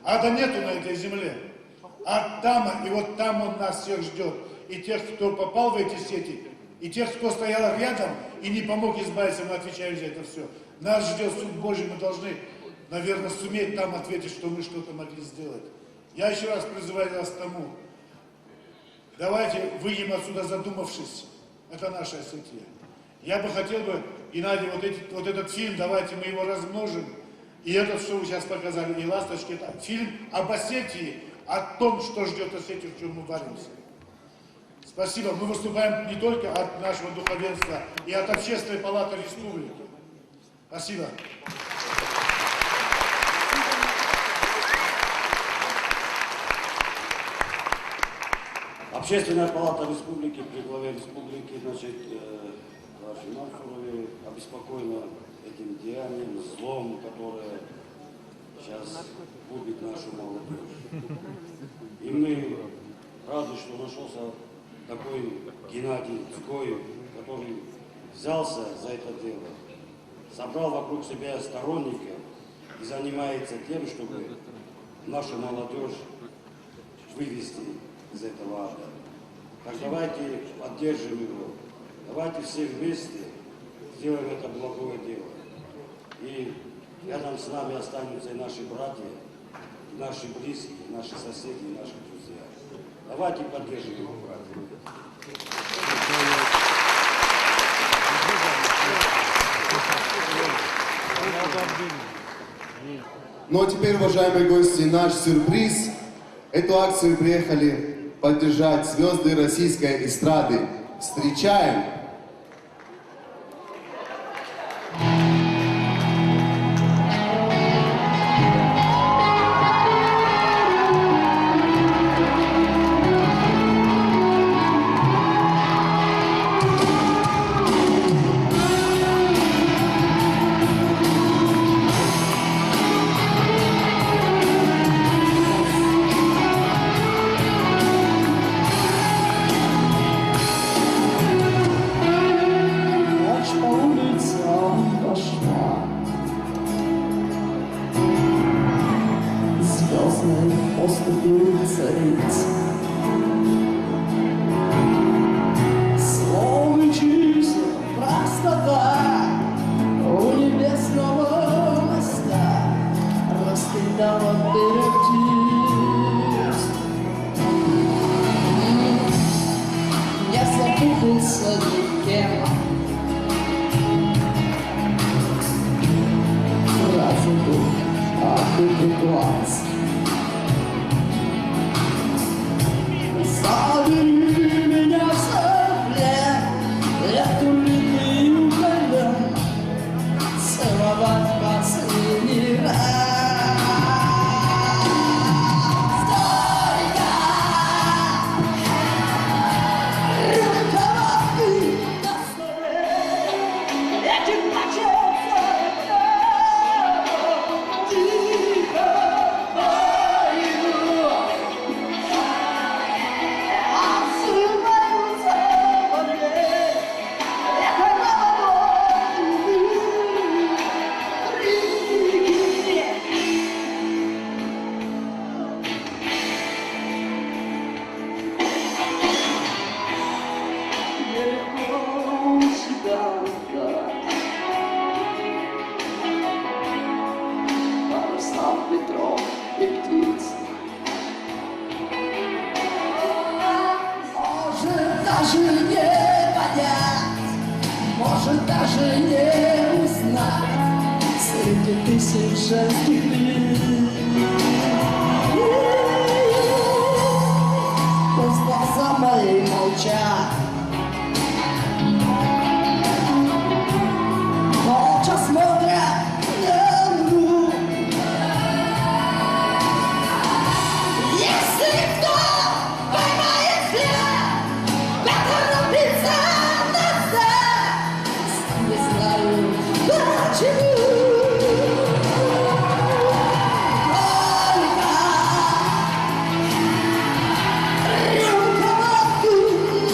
Ада нету на этой земле. Ад там, и вот там он нас всех ждет. И тех, кто попал в эти сети, и тех, кто стоял рядом и не помог избавиться, мы отвечаем за это все. Нас ждет суд Божий, мы должны, наверное, суметь там ответить, что мы что-то могли сделать. Я еще раз призываю вас к тому. Давайте выйдем отсюда задумавшись. Это наша Осетия. Я бы хотел Геннадий, вот этот фильм, давайте мы его размножим. И этот, что вы сейчас показали, и «Ласточки», это фильм об Осетии, о том, что ждет Осетию, в чем мы варимся. Спасибо. Мы выступаем не только от нашего духовенства, и от Общественной палаты республики. Спасибо. Общественная палата республики при главе республики, значит, Финансовые обеспокоена этим деянием, злом, которое сейчас губит нашу молодежь. И мы рады, что нашелся такой Геннадий Цкоев, который взялся за это дело, собрал вокруг себя сторонников и занимается тем, чтобы нашу молодежь вывести из этого ада. Так давайте поддержим его, давайте все вместе сделаем это благое дело. И рядом с нами останутся и наши братья, и наши близкие, и наши соседи, и наши друзья. Давайте поддержим его, братья. Ну а теперь, уважаемые гости, наш сюрприз. Эту акцию приехали поддержать звезды российской эстрады. Встречаем!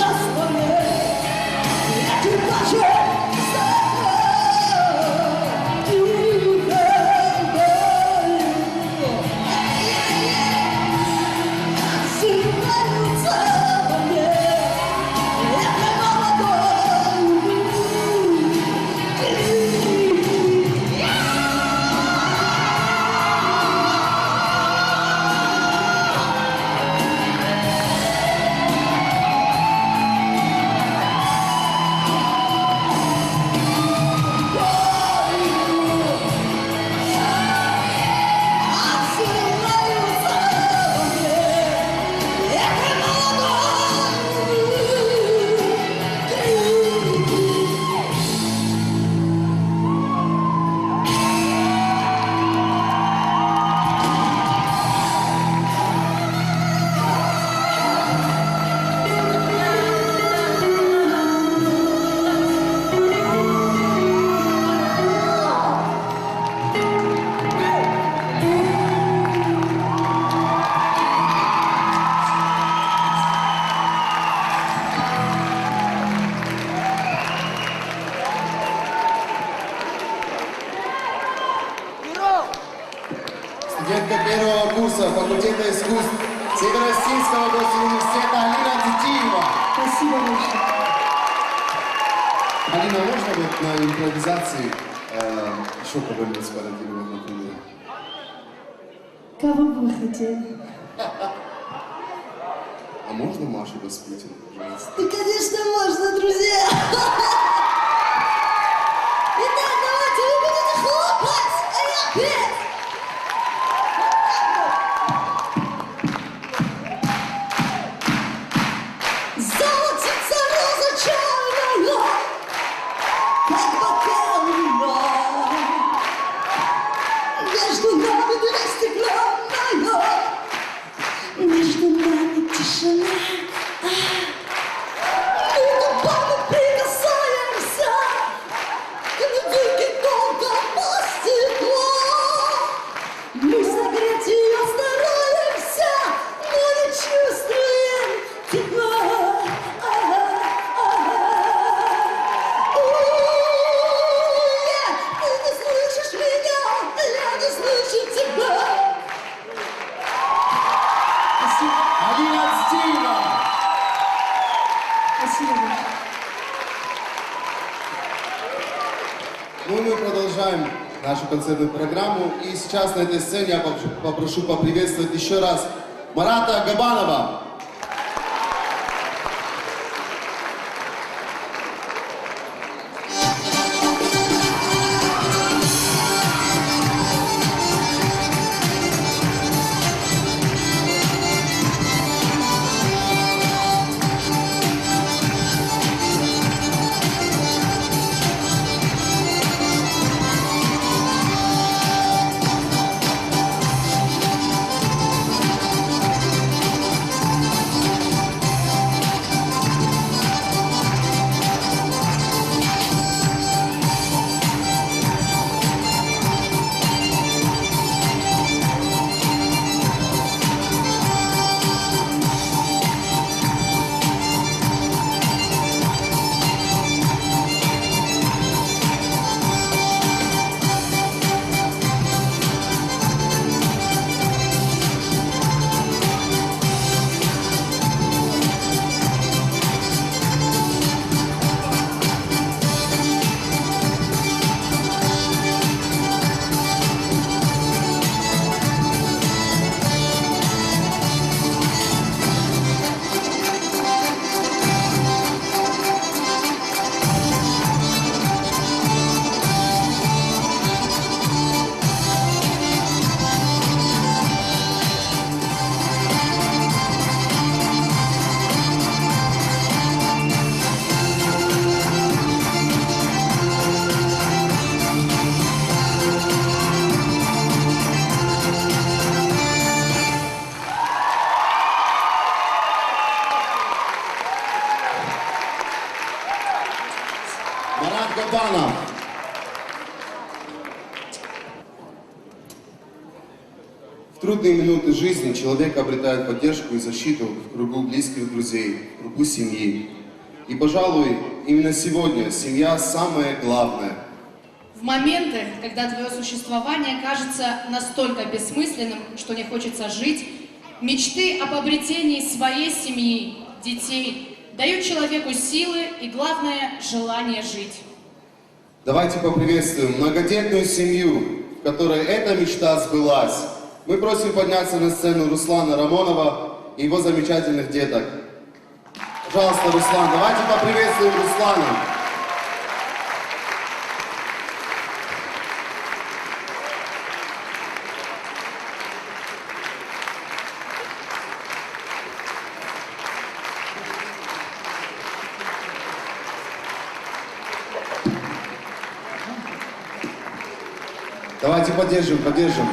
Нас студентка первого курса факультета искусств Северо-Российского госуниверситета Алина Титиева. Спасибо большое. Алина, можно вот на импровизации еще кого-нибудь спародировать, например? Кого бы вы хотели? А можно Машу Распутину, пожалуйста? Да, конечно, можно, друзья! Итак, давайте вы будете хлопать, а я петь! Золотится роза черная, как бокал вина. Между нами две стеклянная, между нами тишина. Мы губами прикасаемся к диким волкам по стеклу. Мы согреть ее стараемся, но не чувствуем тепла. Нет, ты не слышишь меня, я не слышу тебя. Алина Титиева! Спасибо большое. Ну, мы продолжаем нашу концертную программу. И сейчас на этой сцене я попрошу поприветствовать еще раз Марата Габанова. Марат Габанов. В трудные минуты жизни человек обретает поддержку и защиту в кругу близких друзей, в кругу семьи. И, пожалуй, именно сегодня семья самое главное. В моменты, когда твое существование кажется настолько бессмысленным, что не хочется жить, мечты об обретении своей семьи, детей дают человеку силы и, главное, желание жить. Давайте поприветствуем многодетную семью, в которой эта мечта сбылась. Мы просим подняться на сцену Руслана Рамонова и его замечательных деток. Пожалуйста, Руслан, давайте поприветствуем Руслана. Давайте поддержим, поддержим.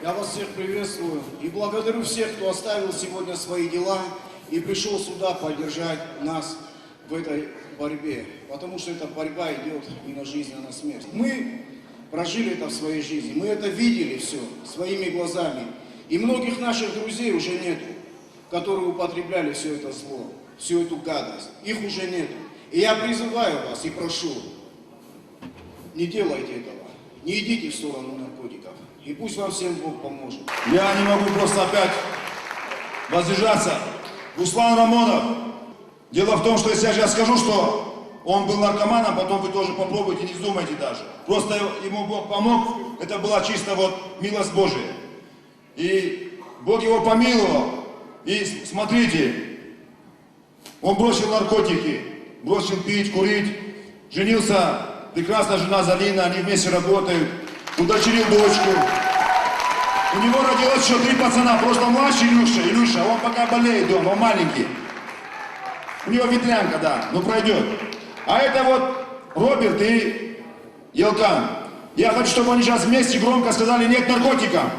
Я вас всех приветствую и благодарю всех, кто оставил сегодня свои дела и пришел сюда поддержать нас в этой борьбе, потому что эта борьба идет не на жизнь, а на смерть. Мы прожили это в своей жизни, мы это видели все своими глазами. И многих наших друзей уже нету, которые употребляли все это зло, всю эту гадость. Их уже нету. И я призываю вас и прошу, не делайте этого, не идите в сторону наркотиков. И пусть вам всем Бог поможет. Я не могу просто опять воздержаться. Руслан Рамонов. Дело в том, что если я сейчас скажу, что он был наркоманом, потом вы тоже попробуйте, не вздумайте даже. Просто ему Бог помог, это была чисто вот милость Божия. И Бог его помиловал. И смотрите, он бросил наркотики, бросил пить, курить, женился, прекрасная жена Залина, они вместе работают, удочерил дочку. У него родилось еще 3 пацана, просто младший Илюша, он пока болеет дома, он маленький. У него ветрянка, да, но пройдет. А это вот Роберт и Елкан. Я хочу, чтобы они сейчас вместе громко сказали «нет наркотикам».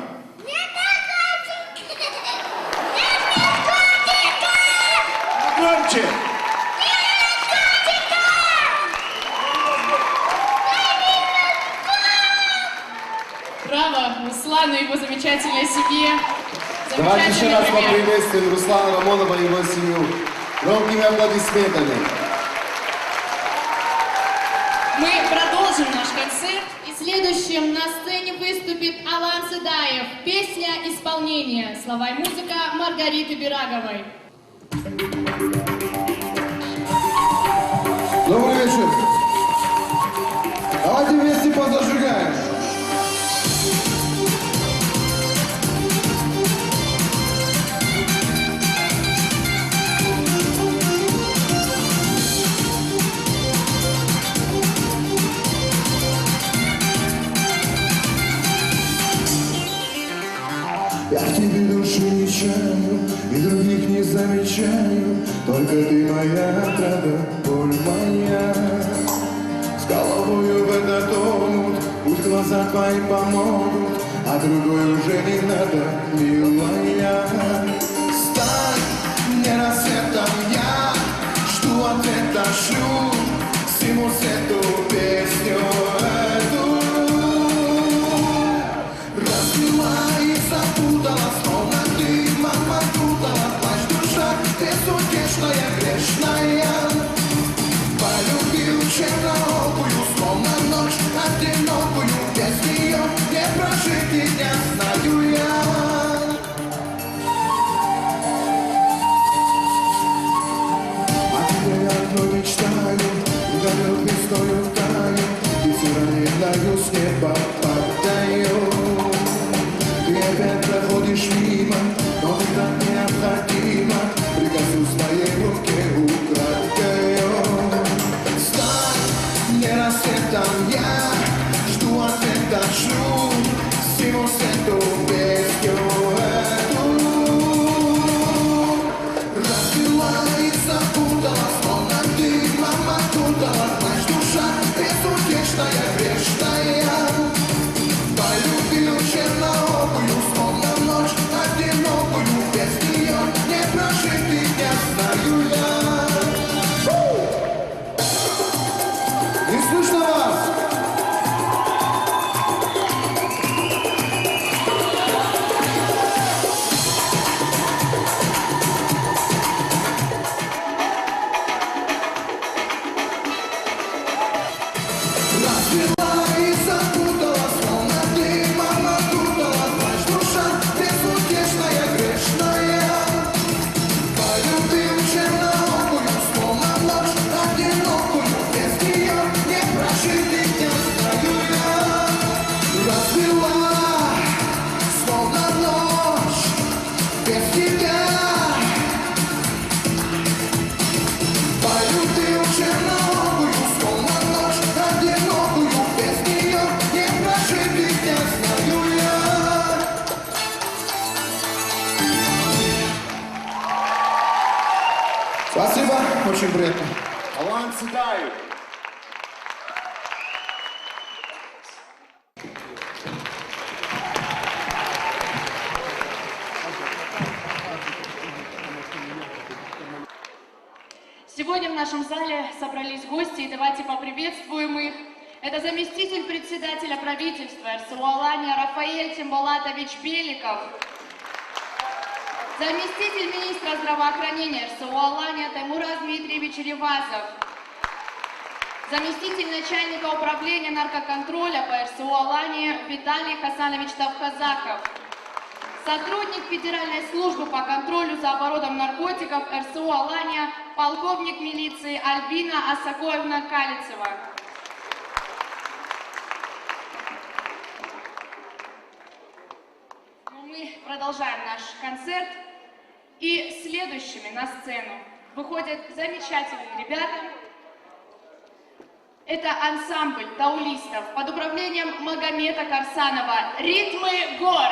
Громче! Браво Руслану и его замечательной семье. Давайте еще Замечательный раз пример. поприветствуем Руслана Рамонова и его семью громкими аплодисментами. Мы продолжим наш концерт. И следующим на сцене выступит Алан Седаев. Песня «Исполнение». Слова и музыка Маргариты Бираговой. Добрый вечер. Давайте вместе позажигаем. Я в тебе души не чаю, и других не замечаю. Только ты моя отрада, боль моя. С головою в это тонут, пусть глаза твои помогут, а другой уже не надо, милая. Стань мне рассветом, я жду ответа, шлю всему свету песню эту. Разбила и запутала, словно ты, мама, путала. Плачь, душа, безутешная, грешная. Полюбил черноокую, словно ночь одинокую. Без нее не прожить и дня, знаю я. А тебе я одно мечтаю, горел пестою таю, и все равно с неба падаю. Ты опять проходишь мимо, но ты так необходимо. Прикажу своей руке украдкою. Стань мне рассветом, я жду ответа, шлю всему свету песню эту. Разбила и запутала, словно ты, мама, путала. Плачь, душа, безутешная, грешная. Полюбил черноокую, словно ночь одинокую. Без нее не прожить и дня, знаю я. Не слышно вас? Разбила и запутала, словно ты, мама, путала. Плачь, душа, безутешная, грешная. Полюбил черноокую, словно ночь одинокую. Без нее не прожить и дня, знаю я. Разбила, словно ночь, без тебя. Полюбил черноокую, словно ночь одинокую. Без нее не прожить и дня, знаю я. Спасибо, очень приятно. Алан Седаев. Сегодня в нашем зале собрались гости, и давайте поприветствуем их. Это заместитель председателя правительства РСУ Алания Рафаэль Тембалатович Беликов, заместитель министра здравоохранения РСУ Алания Таймураз Дмитриевич Ревазов, заместитель начальника управления наркоконтроля по РСУ Алания Виталий Хасанович Тавхазаков, сотрудник Федеральной службы по контролю за оборотом наркотиков РСУ Алания полковник милиции Альбина Асакоевна Калицева. Мы продолжаем наш концерт. И следующими на сцену выходят замечательные ребята. Это ансамбль таулистов под управлением Магомета Карсанова «Ритмы гор».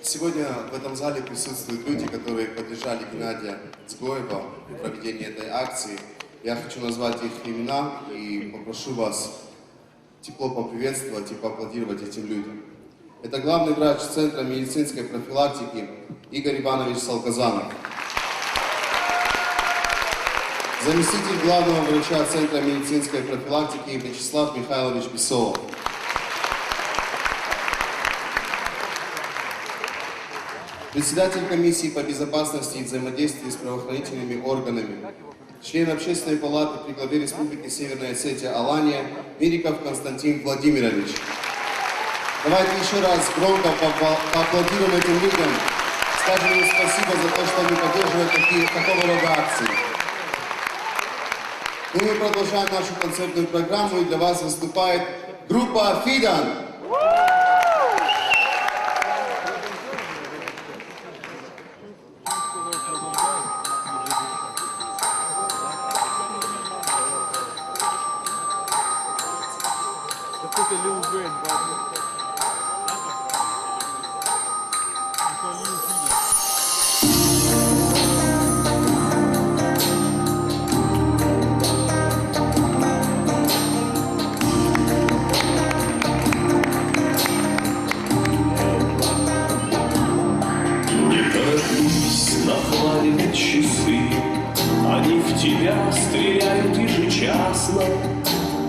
Сегодня в этом зале присутствуют люди, которые поддержали Геннадия Цгоева при проведении этой акции. Я хочу назвать их имена и попрошу вас тепло поприветствовать и поаплодировать этим людям. Это главный врач Центра медицинской профилактики Игорь Иванович Салказанов. Заместитель главного врача Центра медицинской профилактики Вячеслав Михайлович Бесолов. Председатель комиссии по безопасности и взаимодействию с правоохранительными органами, член Общественной палаты при главе Республики Северная Осетия Алания Мириков Константин Владимирович. Давайте еще раз громко поаплодируем этим людям, скажем им спасибо за то, что они поддерживают такого рода акции. И мы продолжаем нашу концертную программу, и для вас выступает группа «Фидан». Они в тебя стреляют ежечасно,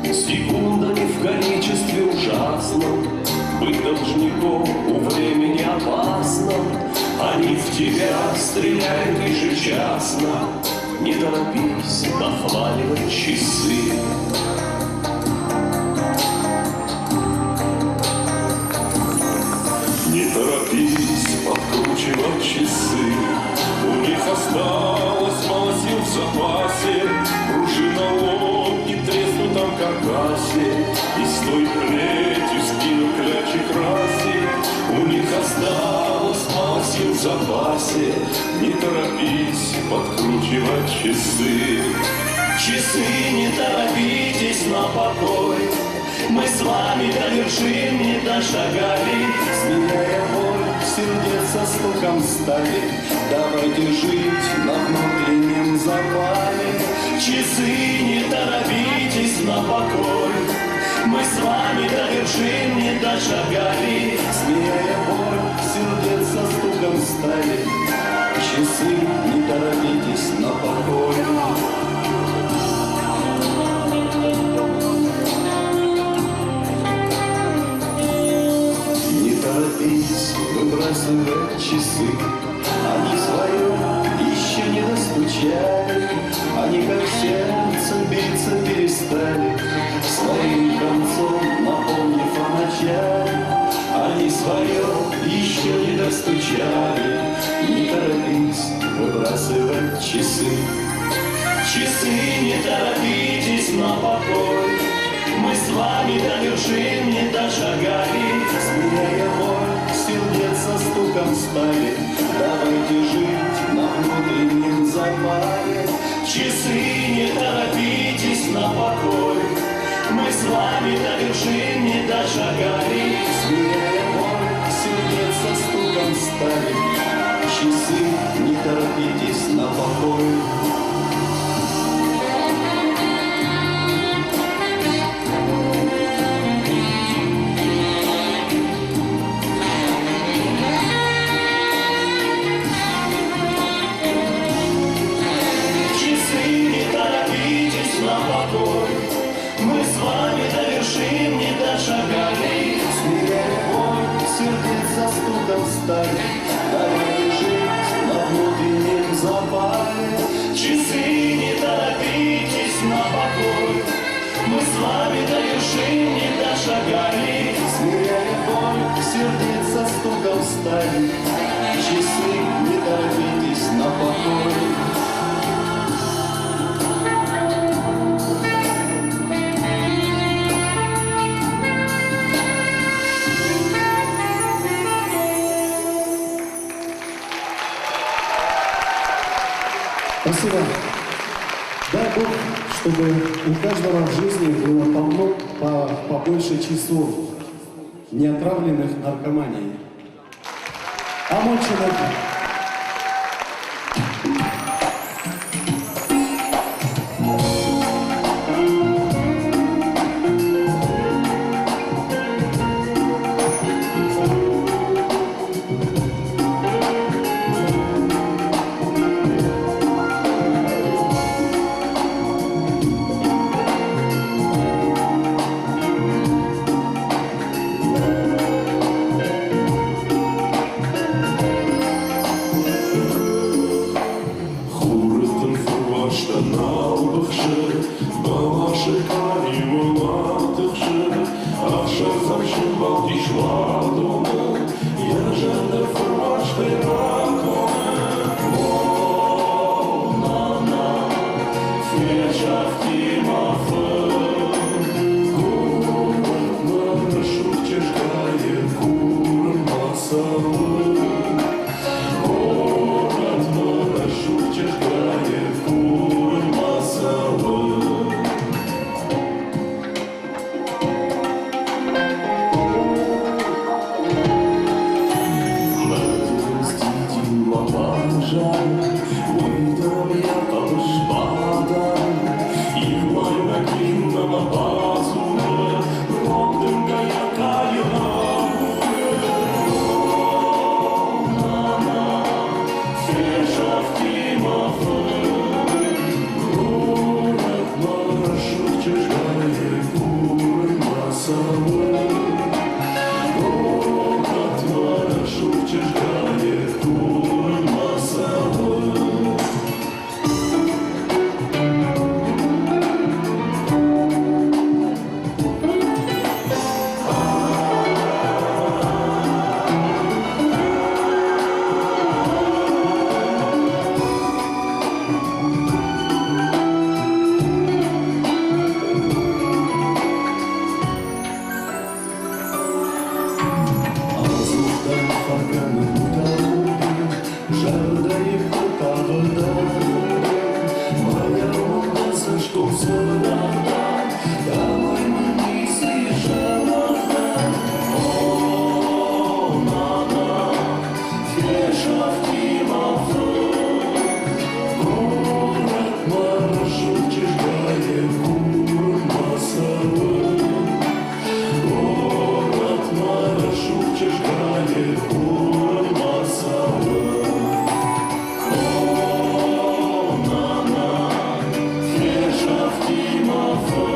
секундами в количестве ужасном. быть должником у времени опасно. Они в тебя стреляют ежечасно. Не торопись нахваливать часы. Не торопись подкручивать часы. У них осталось мало сил в запасе. Пружина лопнет в треснутом каркасе. И стой плетью спину клячи красит. У них осталось мало сил в запасе. Не торопись подкручивать часы. Часы, не торопитесь на покой. Мы с вами до вершин не дошагали, сменяя боль сердец со стуком стали. Давайте жить на внутреннем запале. Часы, не торопитесь на покой. Мы с вами до вершин не дошагали, сменяя боль сердец со стуком стали. Часы, не торопитесь на покой. Выбрасывать часы, они свое еще не достучали, они как сердце биться перестали, своим концом напомнив о начале. Они свое еще не достучали, не торопись выбрасывать часы. Часы, не торопитесь на покой, мы с вами до вершин не дошагали, сменяя боль сердец со стуком стали. Давайте жить на внутреннем запале. Часы, не торопитесь на покой. Мы с вами до вершин не дошагали, сменяя боль сердец со стуком стали. Часы, не торопитесь на покой. Мы с вами до вершин не дошагали, сменяя боль сердец со стуком стали. Давайте жить на внутреннем запале. Часы, не торопитесь на покой. Мы с вами до вершин не дошагали, сменяя боль сердец со стуком стали. Часы, не торопитесь на покой. Спасибо. Дай Бог, чтобы у каждого в жизни было побольше часов, не отравленных наркоманией. А мой человек. плаканым утопим, жадает пока вода. Моя волна за что звала, домой мы не съезжала. О, мама, вешав Тимофон, город маршрут чуждает кур массовой. Город маршрут чуждает кур массовой. О, мама, вешав Тимофон,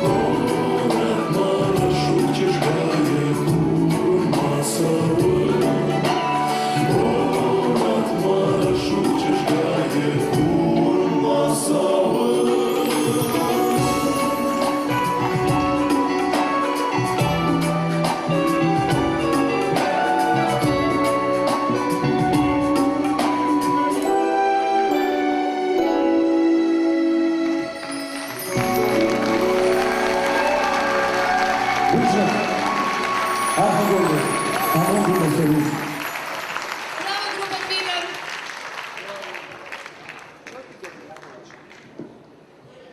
город маршрут чуждает кур массовой. Город маршрут чуждает кур массовой.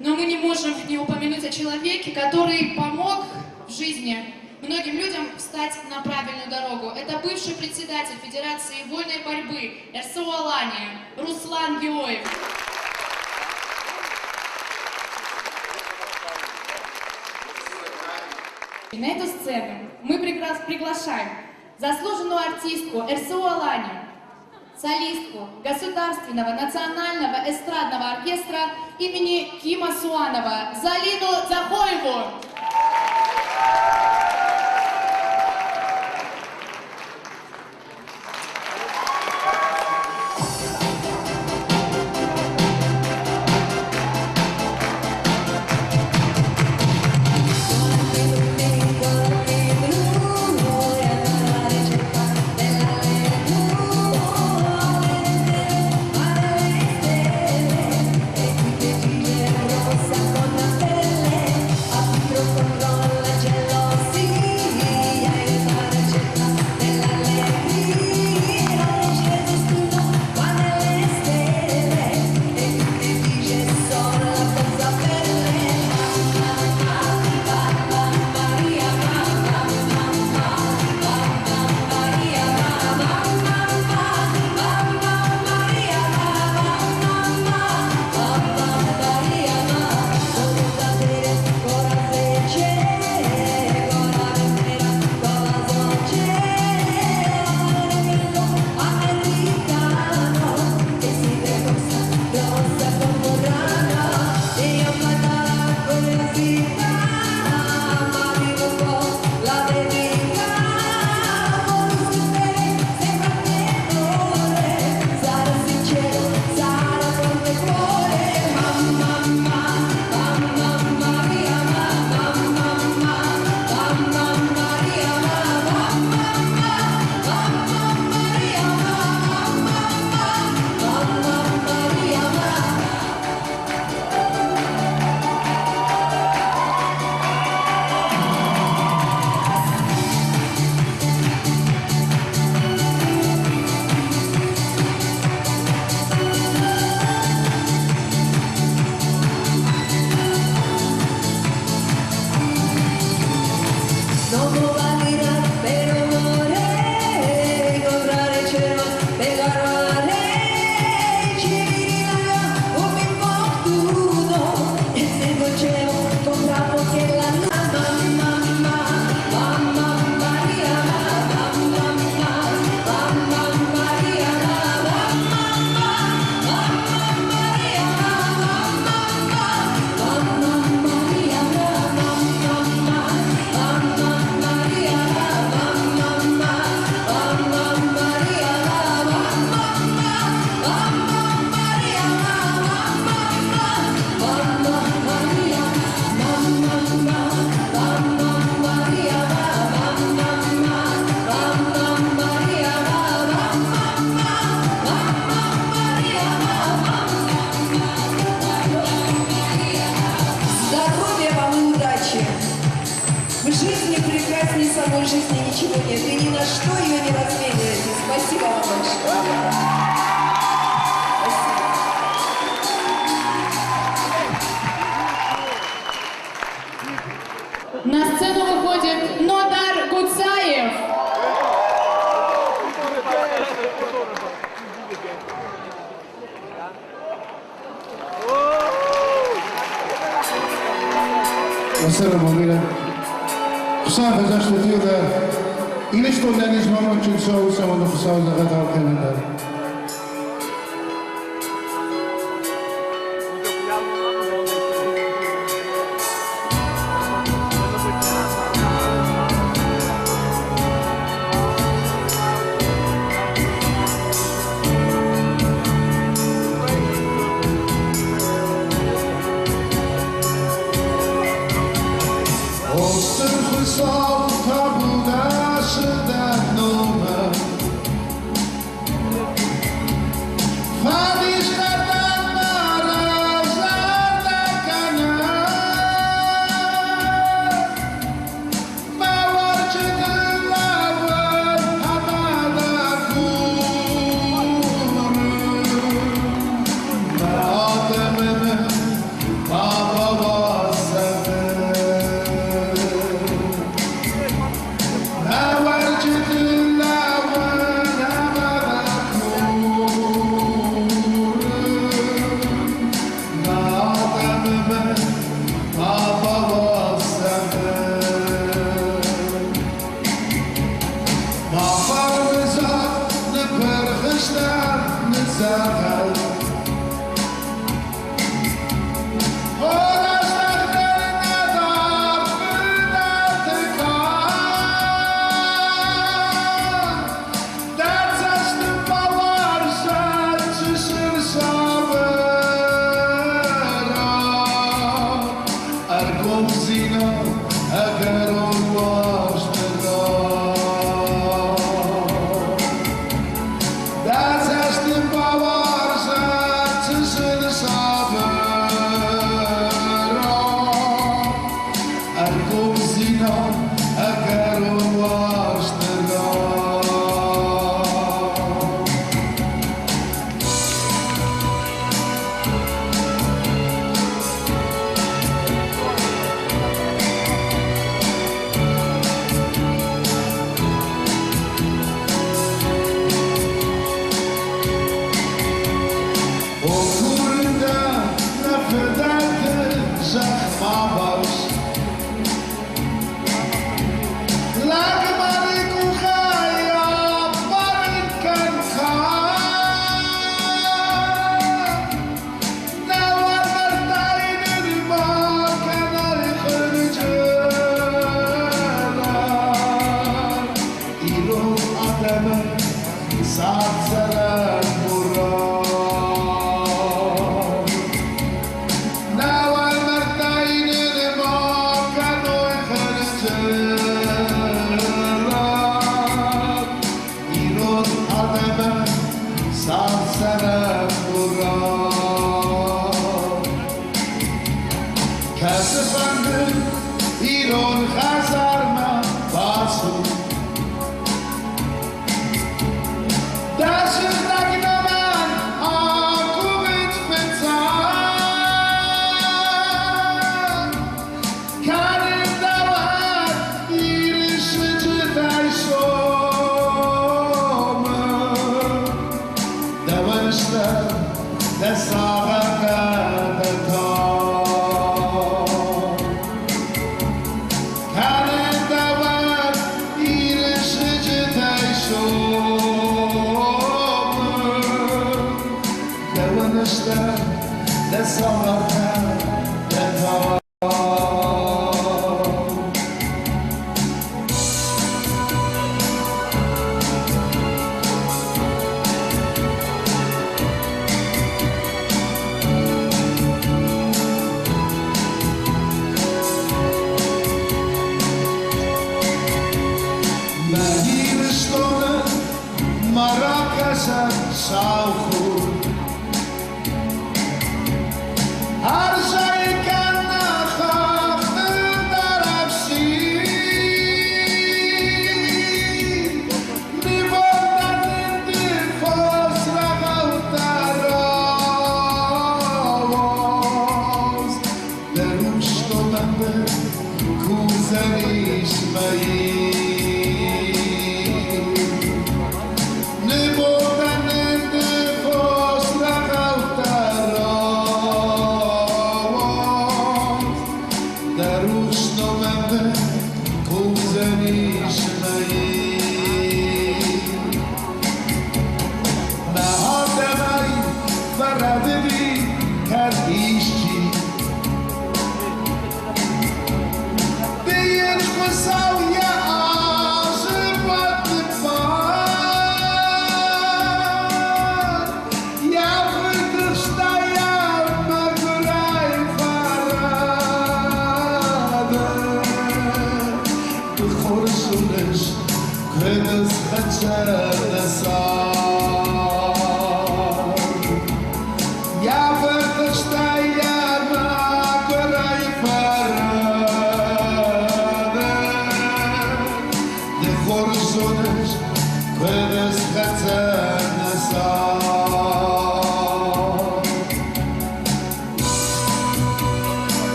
Но мы не можем не упомянуть о человеке, который помог в жизни многим людям встать на правильную дорогу. Это бывший председатель Федерации вольной борьбы РСО Алания Руслан Геоев. И на эту сцену мы приглашаем заслуженную артистку РСО Алания, солистку Государственного национального эстрадного оркестра имени Кима Суанова Залину Захоеву. Rosa con la pelle, a tiro con la gelosa. Спасибо большое. На сцену выходит Нодар Гуцаев. Seara bună, bine. Să vă zaște tiu de ilești unde nici mă mă cin sau să mă duc sau de gata al calendar.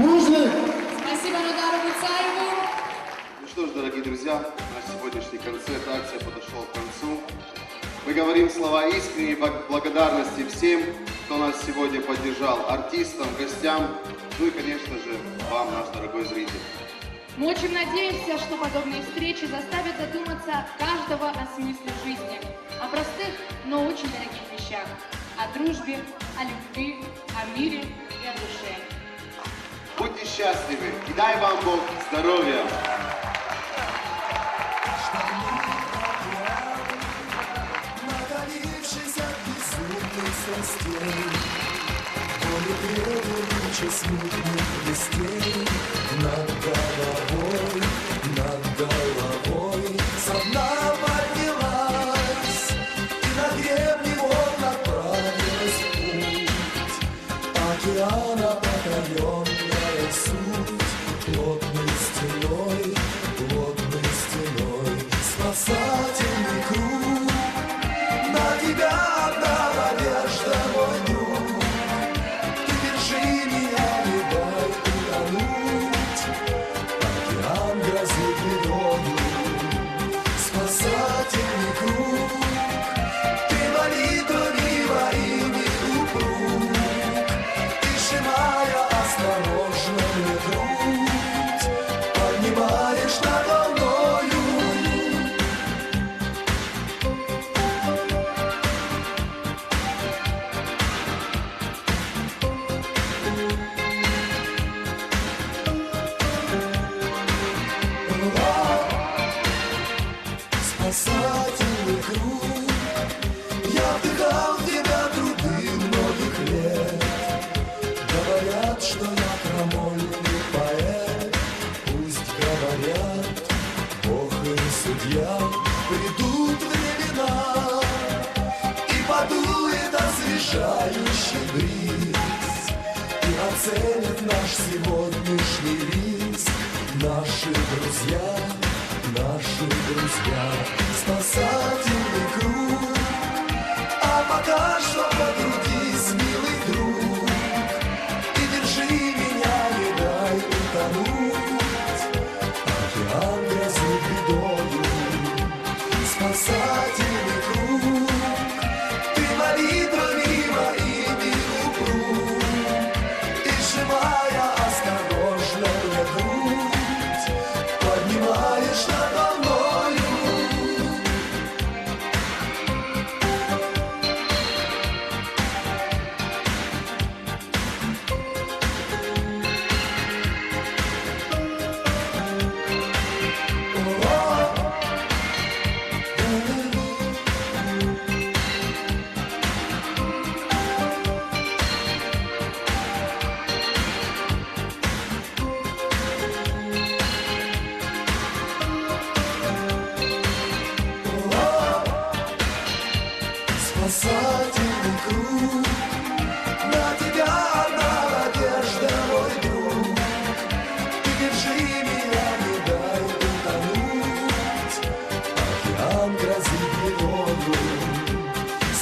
Спасибо Нодару Муцаеву. Ну что ж, дорогие друзья, наш сегодняшний концерт, акция подошел к концу. Мы говорим слова искренней благодарности всем, кто нас сегодня поддержал, артистам, гостям, ну и, конечно же, вам, наш дорогой зритель. Мы очень надеемся, что подобные встречи заставят задуматься каждого о смысле жизни, о простых, но очень дорогих вещах, о дружбе, о любви, о мире и о душе. Будьте счастливы и дай вам Бог здоровья! Накалившись от безумных страстей, боли требующие смутных вестей, над головой со дна поднялась, и на гребне волн отправилась в путь. Океана потаенная суть, плотной стеной, спасательный круг. На тебя одна надежда, мой друг, ты держи меня, не дай утонуть. Океан грозит бедою, спасательный круг. Ты молитвами моими упруг, ты сжимая осторожно мне грудь, поднимаешь над волною. Спасательный круг, я вдыхал в тебя труды многих лет. Говорят, что я крамольный поэт, пусть говорят, Бог и судья. Придут времена, и подует освежающий бриз, и оценят наш сегодняшний риск. Наши друзья, спасательный круг. А пока что потрудись, милый друг, и держи меня, не дай утонуть. Океан грозит бедою, спасательный круг. спасательный круг. На тебя одна надежда, мой друг. Ты держи меня, не дай утонуть. Океан грозит тревогу.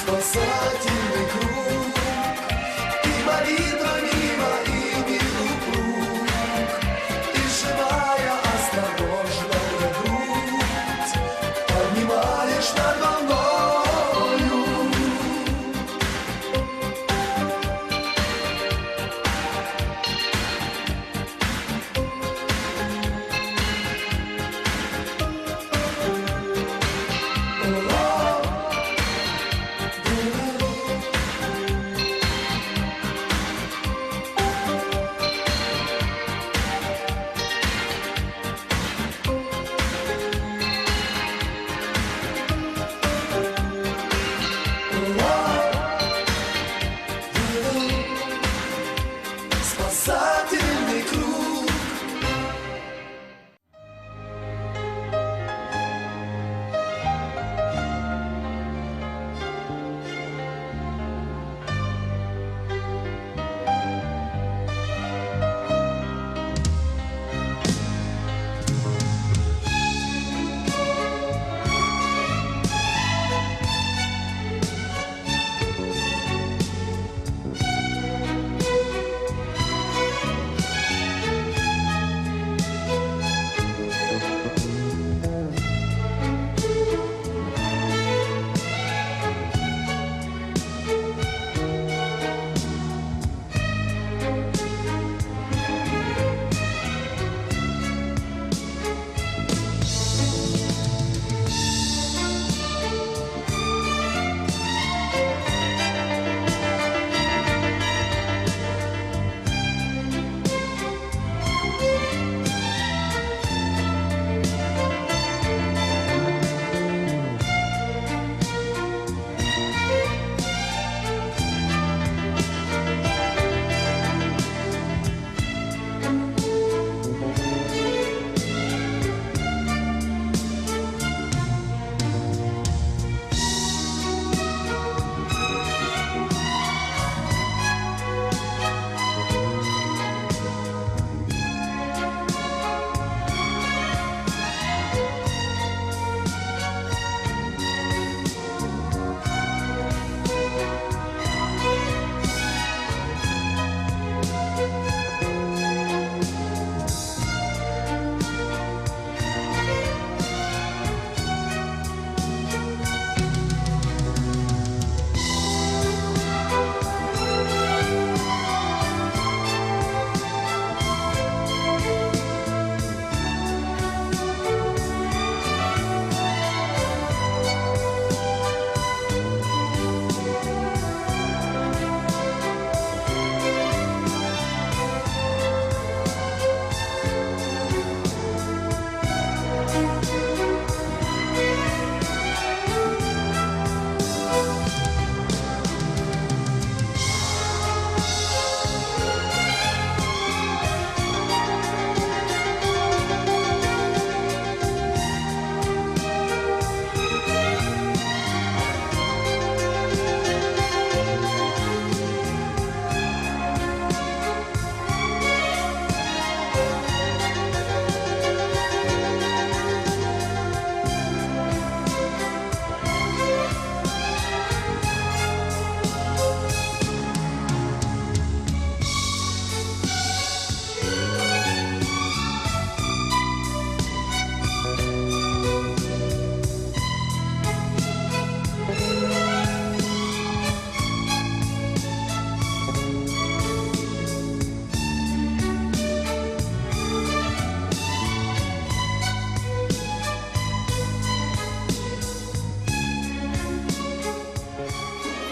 Спасательный круг. И молитвами моими упруг. И живая осторожная грудь поднимаешь над волною. Спасательный круг.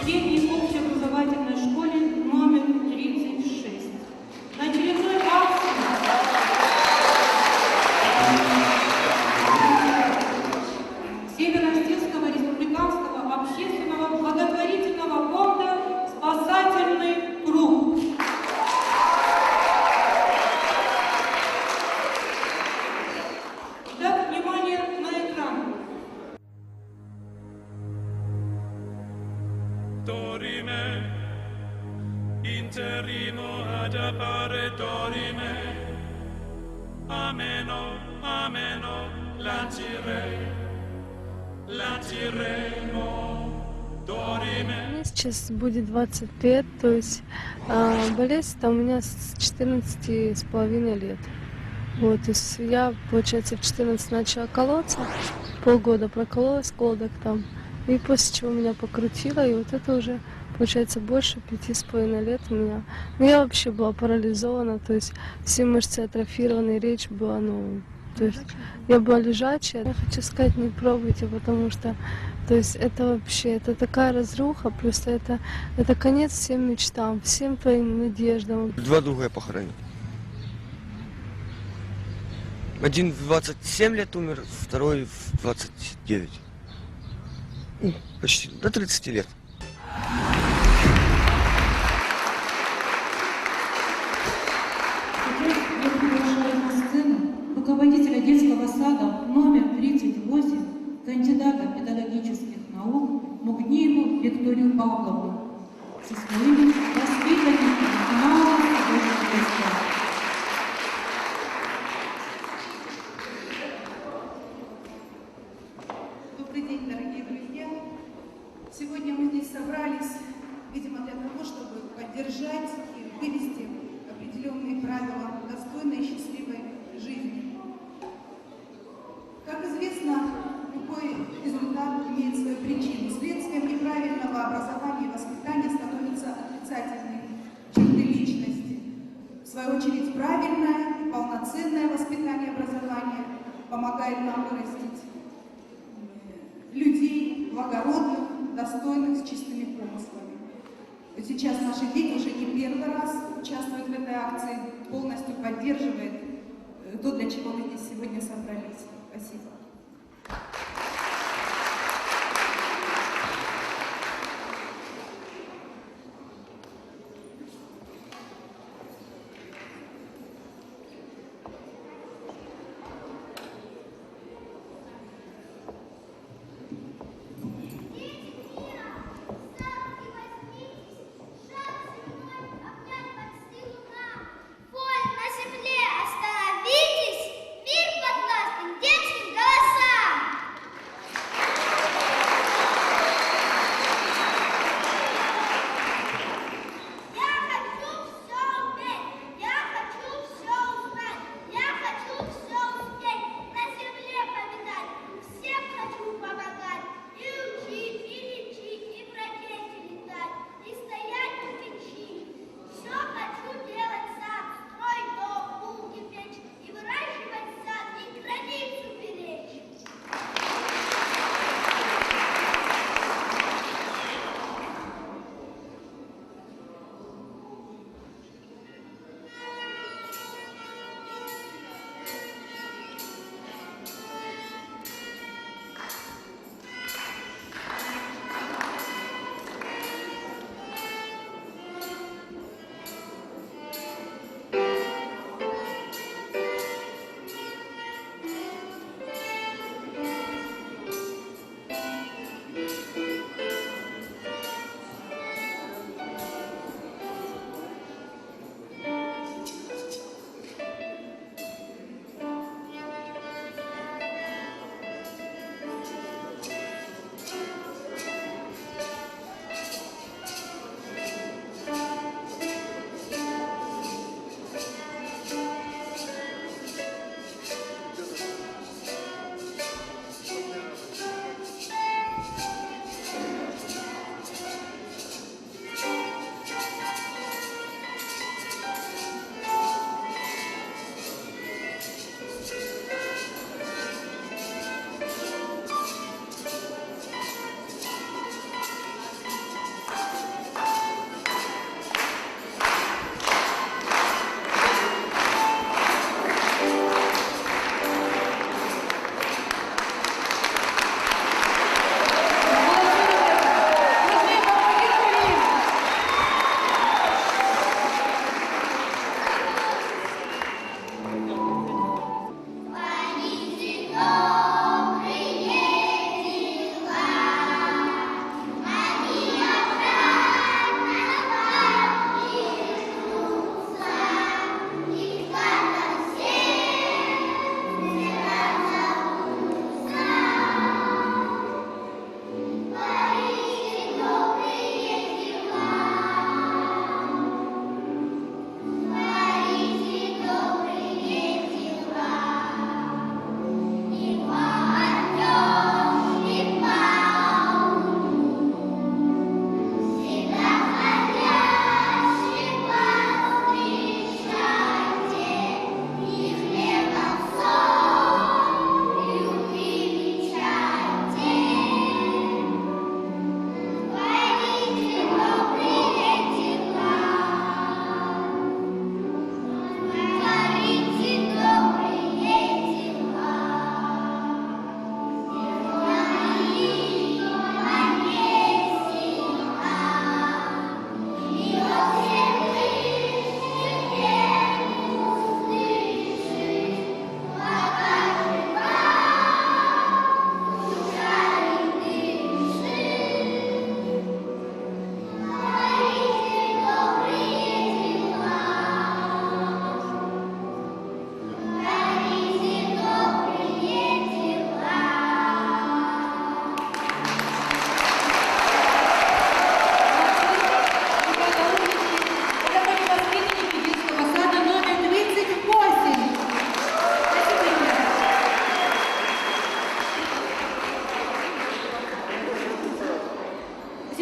средней общеобразовательной школе номер 36. На очередной акции Северо-Осетинского республиканского общественного благотворительного фонда «Спасательный круг». Итак, внимание на экран. dorime, interimo ad appare dorime, ameno, ameno, lanciremo, dorime. Мне сейчас будет 20 лет, то есть болезнь-то у меня с 14,5 лет. Вот, то есть я, получается, в 14 начала колоться, полгода прокололась, колодок там, и после чего меня покрутило, и вот это уже, получается, больше 5,5 лет у меня. Ну, я вообще была парализована, то есть все мышцы атрофированы, речь была, ну, то есть я была лежачая. Я хочу сказать, не пробуйте, потому что, то есть это вообще, это такая разруха, просто это конец всем мечтам, всем твоим надеждам. 2 друга я похоронил. Один в 27 лет умер, второй в 29. Ну, почти до 30 лет. Сейчас я приглашаю на сцену руководителя детского сада номер 38, кандидата педагогических наук Мугниеву Викторию Павловну со своими воспитанниками малого художественного. Добрый день, дорогие друзья! Сегодня мы здесь собрались, видимо, для того, чтобы поддержать и вывести определенные правила достойной и счастливой жизни. Как известно, любой результат имеет свою причину. Следствием неправильного образования и воспитания становятся отрицательные черты личности. В свою очередь, правильное и полноценное воспитание и образование помогает нам вырастить людей благородных, достойных, с чистыми помыслами. Сейчас наши дети уже не первый раз участвуют в этой акции, полностью поддерживает то, для чего мы здесь сегодня собрались. Спасибо. Боль на земле, остановитесь! Мир под нашим детским голосом!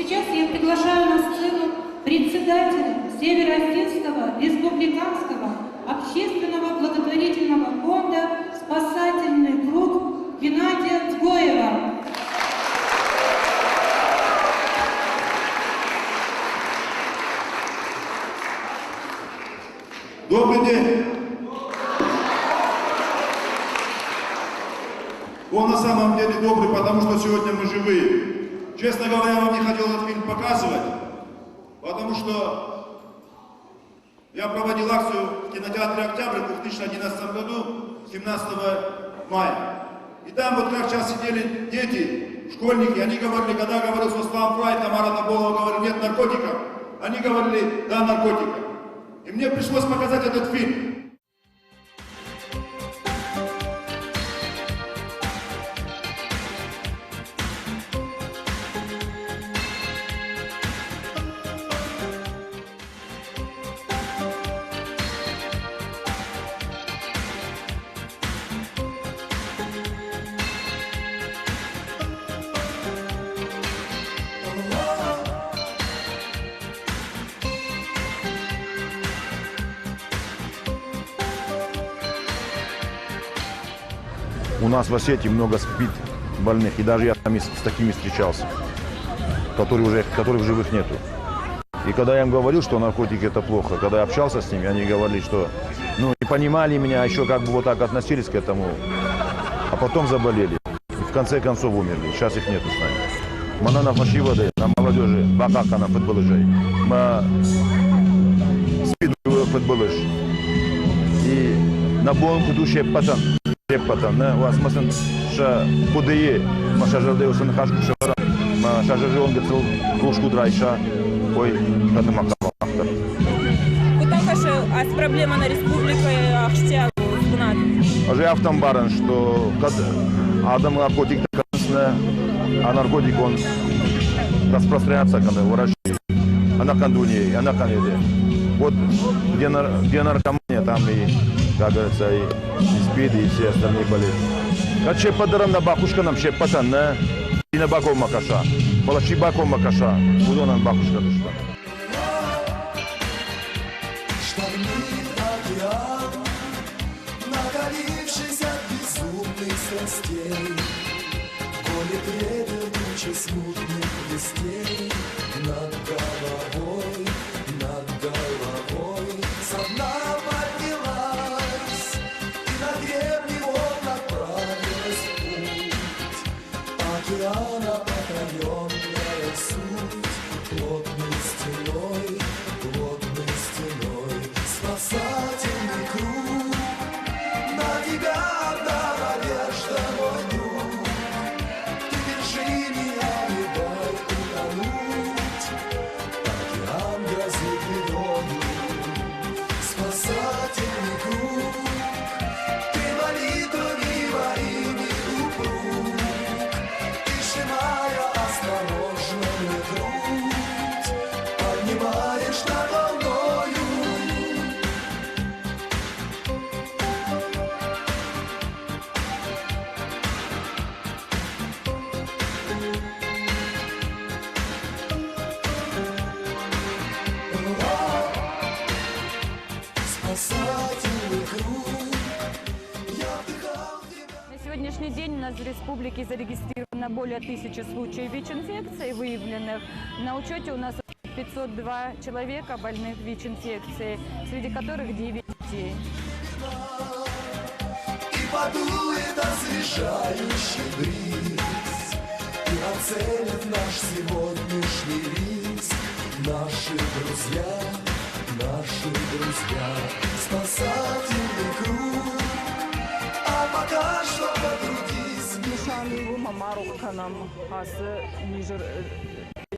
Сейчас я приглашаю на сцену председателя Северо-Осетинского республиканского общественного благотворительного фонда «Спасательный круг» Геннадия Цгоева. Добрый день! Он на самом деле добрый, потому что сегодня мы живые. Честно говоря, я вам не хотел этот фильм показывать, потому что я проводил акцию в кинотеатре «Октябрь» в 2011 году, 17 мая. И там вот как сейчас сидели дети, школьники, они говорили, когда говорил Суслан Фрай, Тамара Таболова говорили, нет наркотиков, они говорили, да, наркотиков. И мне пришлось показать этот фильм. У нас в Осетии много спит больных, и даже я там с такими встречался, которых в живых нету. И когда я им говорил, что наркотики это плохо, когда я общался с ними, они говорили, что не понимали меня, еще как бы вот так относились к этому, а потом заболели. И в конце концов умерли. Сейчас их нету с нами. Мананов Машивады, на молодежи, бакака на футболыжей. Мы спиду футболыж. И на бонку душе патан. Патан, у вас мыслен ша худые, маша жарды усын хашку шавара, маша жарды он гацел кружку драйша, ой, каты макавахтар. Кутахаша, а с проблема на республике Ахштягу, Кунат? Уже автомбарен, что адам наркотик такая, а наркотик он распространяется, когда врачи, а на кандуне, а на канеде. Вот где наркомания, там и, как говорится, и СПИД, и все остальные болезни. Как ще подарам на бакушка нам ще патан, и на баков макаша. Палачи баков макаша, куда нам бакушка дошла. Штормит океан, накалившись от безумных страстей, гонит ветер тучи смутных листей над головой, со дна поднялась, и на древний он отправилась в путь. Океана потаенная суть, плотной стеной, спасательный круг. На тебя одна надежда, мой друг, ты держи меня, не дай утонуть. Океан грозит бедою, спасательный круг, ты молитвами моими упруг, ты сжимая осторожно мне грудь, поднимаешь над волною. Спасательный круг, я вдыхал тебя. На сегодняшний день у нас в республике зарегистрировано более 1000 случаев ВИЧ-инфекции выявленных. На учете у нас 502 человека больных ВИЧ-инфекцией, среди которых 9 детей. И подует освежающий бриз, и оценит наш сегодняшний риск. Наши друзья, спасательный круг, а пока что потрудись. Нишанливу мамару канам, асы нижер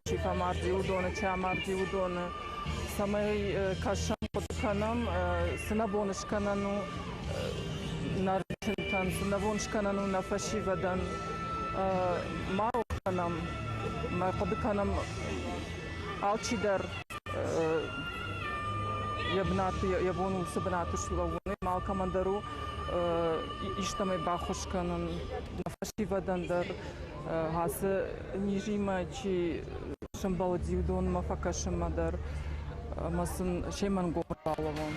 чифамарди удона, чамарди удона, самый кашан под канам, сынабоныш канану, нарчентан, сынабоныш канану на фашивадан, мару канам, под канам алчидар. Ябону сабанату шулавуны, малкамандару, иштаме бахушканан, нафашивадандар, хасы нижима чи Шамбау Дигдон, Мафакашамадар, Масын Шейман Гомралован.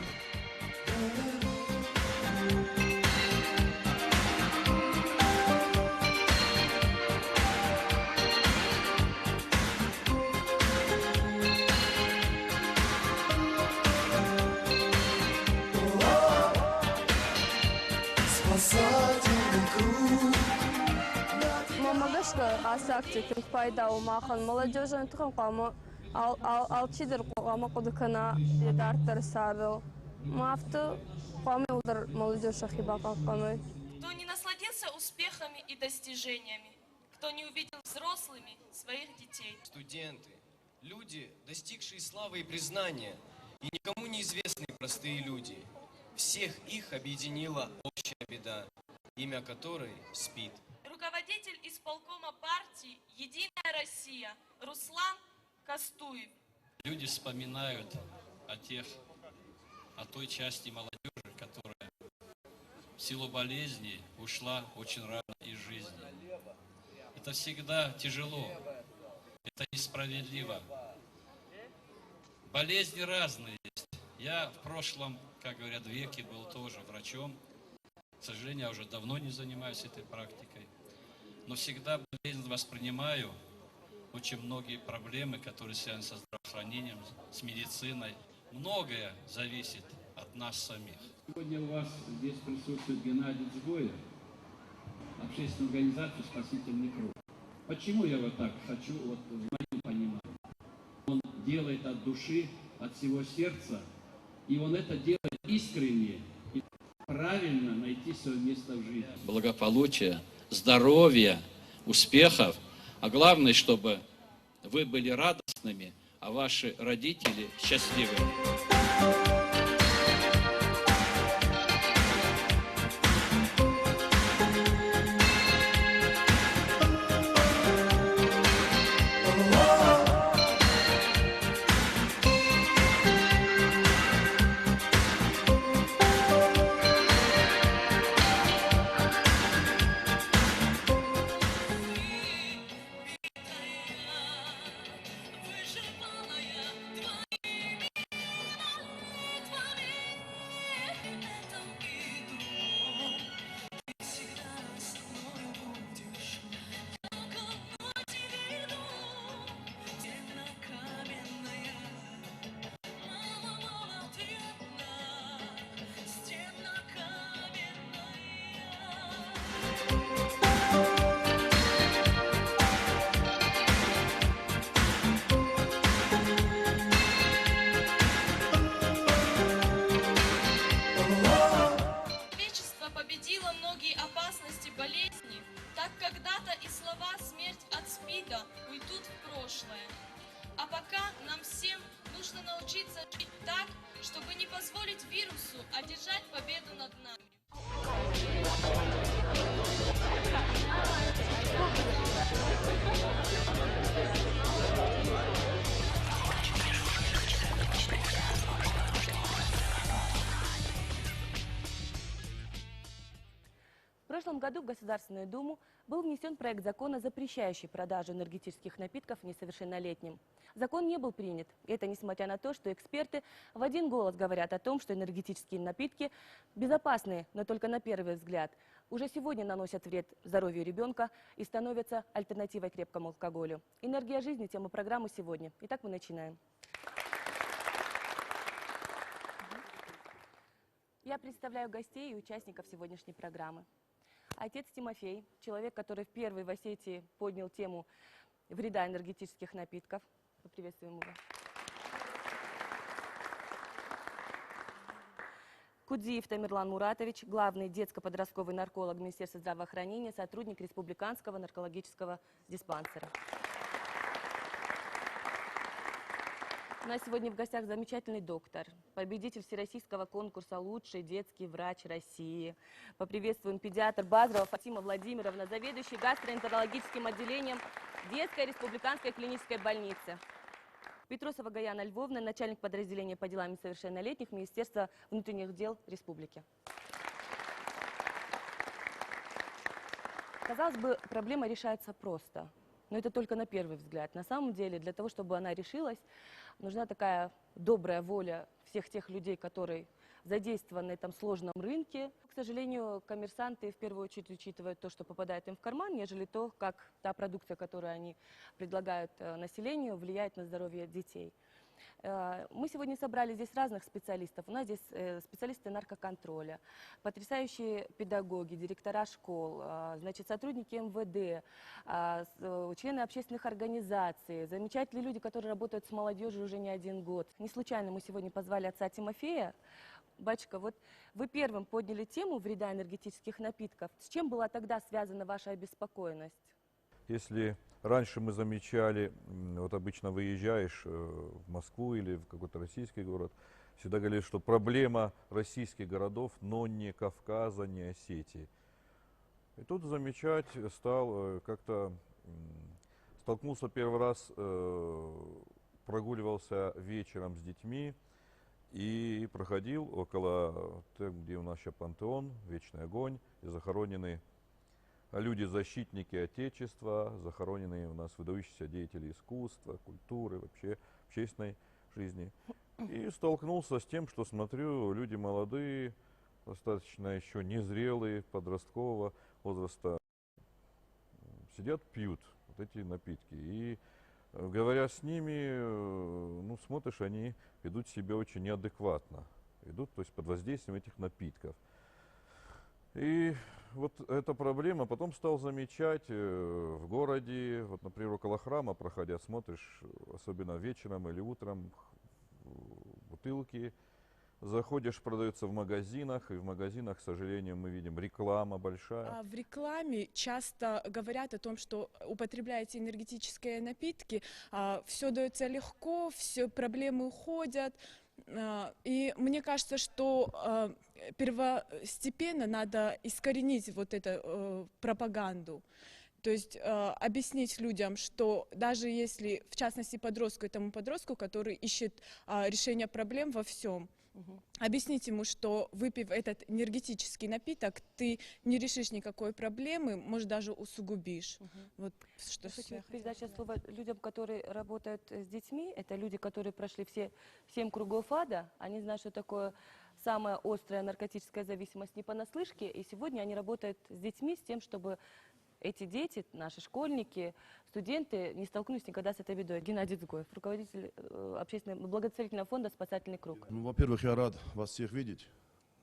Мамагашка асакти кем пайда умахан молодежи тухам кама алчидер кама кудукана дартар сабел мафту кама удар молодежь хиба кама. Кто не насладился успехами и достижениями, кто не увидел взрослыми своих детей. Студенты, люди, достигшие славы и признания, и никому неизвестные простые люди. Всех их объединила общая беда, имя которой спит. Руководитель исполкома партии «Единая Россия» Руслан Кастуев. Люди вспоминают о той части молодежи, которая в силу болезни ушла очень рано из жизни. Это всегда тяжело, это несправедливо. Болезни разные есть. Я в прошлом, как говорят, веке был тоже врачом. К сожалению, я уже давно не занимаюсь этой практикой. Но всегда болезнь воспринимаю, очень многие проблемы, которые связаны со здравоохранением, с медициной. Многое зависит от нас самих. Сегодня у вас здесь присутствует Геннадий Дзгоев, общественная организация «Спасительный круг». Почему я вот так хочу, вот в моем понимании? Он делает от души, от всего сердца, и он это делает искренне и правильно найти свое место в жизни. Благополучия, здоровья, успехов, а главное, чтобы вы были радостными, а ваши родители счастливыми. Человечество победило многие опасности болезни, так когда-то и слова «смерть от СПИДа» уйдут в прошлое. А пока нам всем нужно научиться жить так, чтобы не позволить вирусу одержать победу над нами. В прошлом году в Государственную Думу был внесен проект закона, запрещающий продажу энергетических напитков несовершеннолетним. Закон не был принят. Это несмотря на то, что эксперты в один голос говорят о том, что энергетические напитки безопасны, но только на первый взгляд. Уже сегодня наносят вред здоровью ребенка и становятся альтернативой крепкому алкоголю. «Энергия жизни» – тема программы сегодня. Итак, мы начинаем. Я представляю гостей и участников сегодняшней программы. Отец Тимофей, человек, который в первой в Осетии поднял тему вреда энергетических напитков. Поприветствуем его. Кудзиев Тамерлан Муратович, главный детско-подростковый нарколог Министерства здравоохранения, сотрудник Республиканского наркологического диспансера. У нас сегодня в гостях замечательный доктор, победитель всероссийского конкурса «Лучший детский врач России». Поприветствуем педиатр Базарова Фатима Владимировна, заведующий гастроэнтерологическим отделением Детской республиканской клинической больницы. Петросова Гаяна Львовна, начальник подразделения по делам несовершеннолетних Министерства внутренних дел Республики. Казалось бы, проблема решается просто. Но это только на первый взгляд. На самом деле, для того, чтобы она решилась, нужна такая добрая воля всех тех людей, которые задействованы на этом сложном рынке. К сожалению, коммерсанты в первую очередь учитывают то, что попадает им в карман, нежели то, как та продукция, которую они предлагают населению, влияет на здоровье детей. Мы сегодня собрали здесь разных специалистов. У нас здесь специалисты наркоконтроля, потрясающие педагоги, директора школ, значит, сотрудники МВД, члены общественных организаций, замечательные люди, которые работают с молодежью уже не один год. Не случайно мы сегодня позвали отца Тимофея. Батюшка, вот вы первым подняли тему вреда энергетических напитков. С чем была тогда связана ваша обеспокоенность? Если раньше мы замечали, вот обычно выезжаешь в Москву или в какой-то российский город, всегда говорили, что проблема российских городов, но не Кавказа, не Осетии. И тут замечать стал, как-то столкнулся первый раз, прогуливался вечером с детьми и проходил около, где у нас сейчас пантеон, Вечный огонь, и захоронены люди-защитники Отечества, захороненные у нас выдающиеся деятели искусства, культуры, вообще общественной жизни. И столкнулся с тем, что смотрю, люди молодые, достаточно еще незрелые, подросткового возраста, сидят, пьют вот эти напитки. И говоря с ними, ну, смотришь, они ведут себя очень неадекватно, идут, то есть под воздействием этих напитков. И вот эта проблема, потом стал замечать в городе, вот, например, около храма, проходя, смотришь, особенно вечером или утром, бутылки, заходишь, продаются в магазинах, и в магазинах, к сожалению, мы видим реклама большая. В рекламе часто говорят о том, что употребляете энергетические напитки, все дается легко, все проблемы уходят. И мне кажется, что первостепенно надо искоренить вот эту пропаганду. То есть объяснить людям, что даже если, в частности, этому подростку, который ищет решение проблем во всем, объяснить ему, что выпив этот энергетический напиток, ты не решишь никакой проблемы, может, даже усугубишь. Вот, что хочу передать сейчас слово людям, которые работают с детьми. Это люди, которые прошли все 7 кругов ада. Они знают, что такое самая острая наркотическая зависимость не понаслышке. И сегодня они работают с детьми с тем, чтобы эти дети, наши школьники, студенты не столкнулись никогда с этой бедой. Геннадий Дзгоев, руководитель общественного благотворительного фонда «Спасательный круг». Ну, во-первых, я рад вас всех видеть.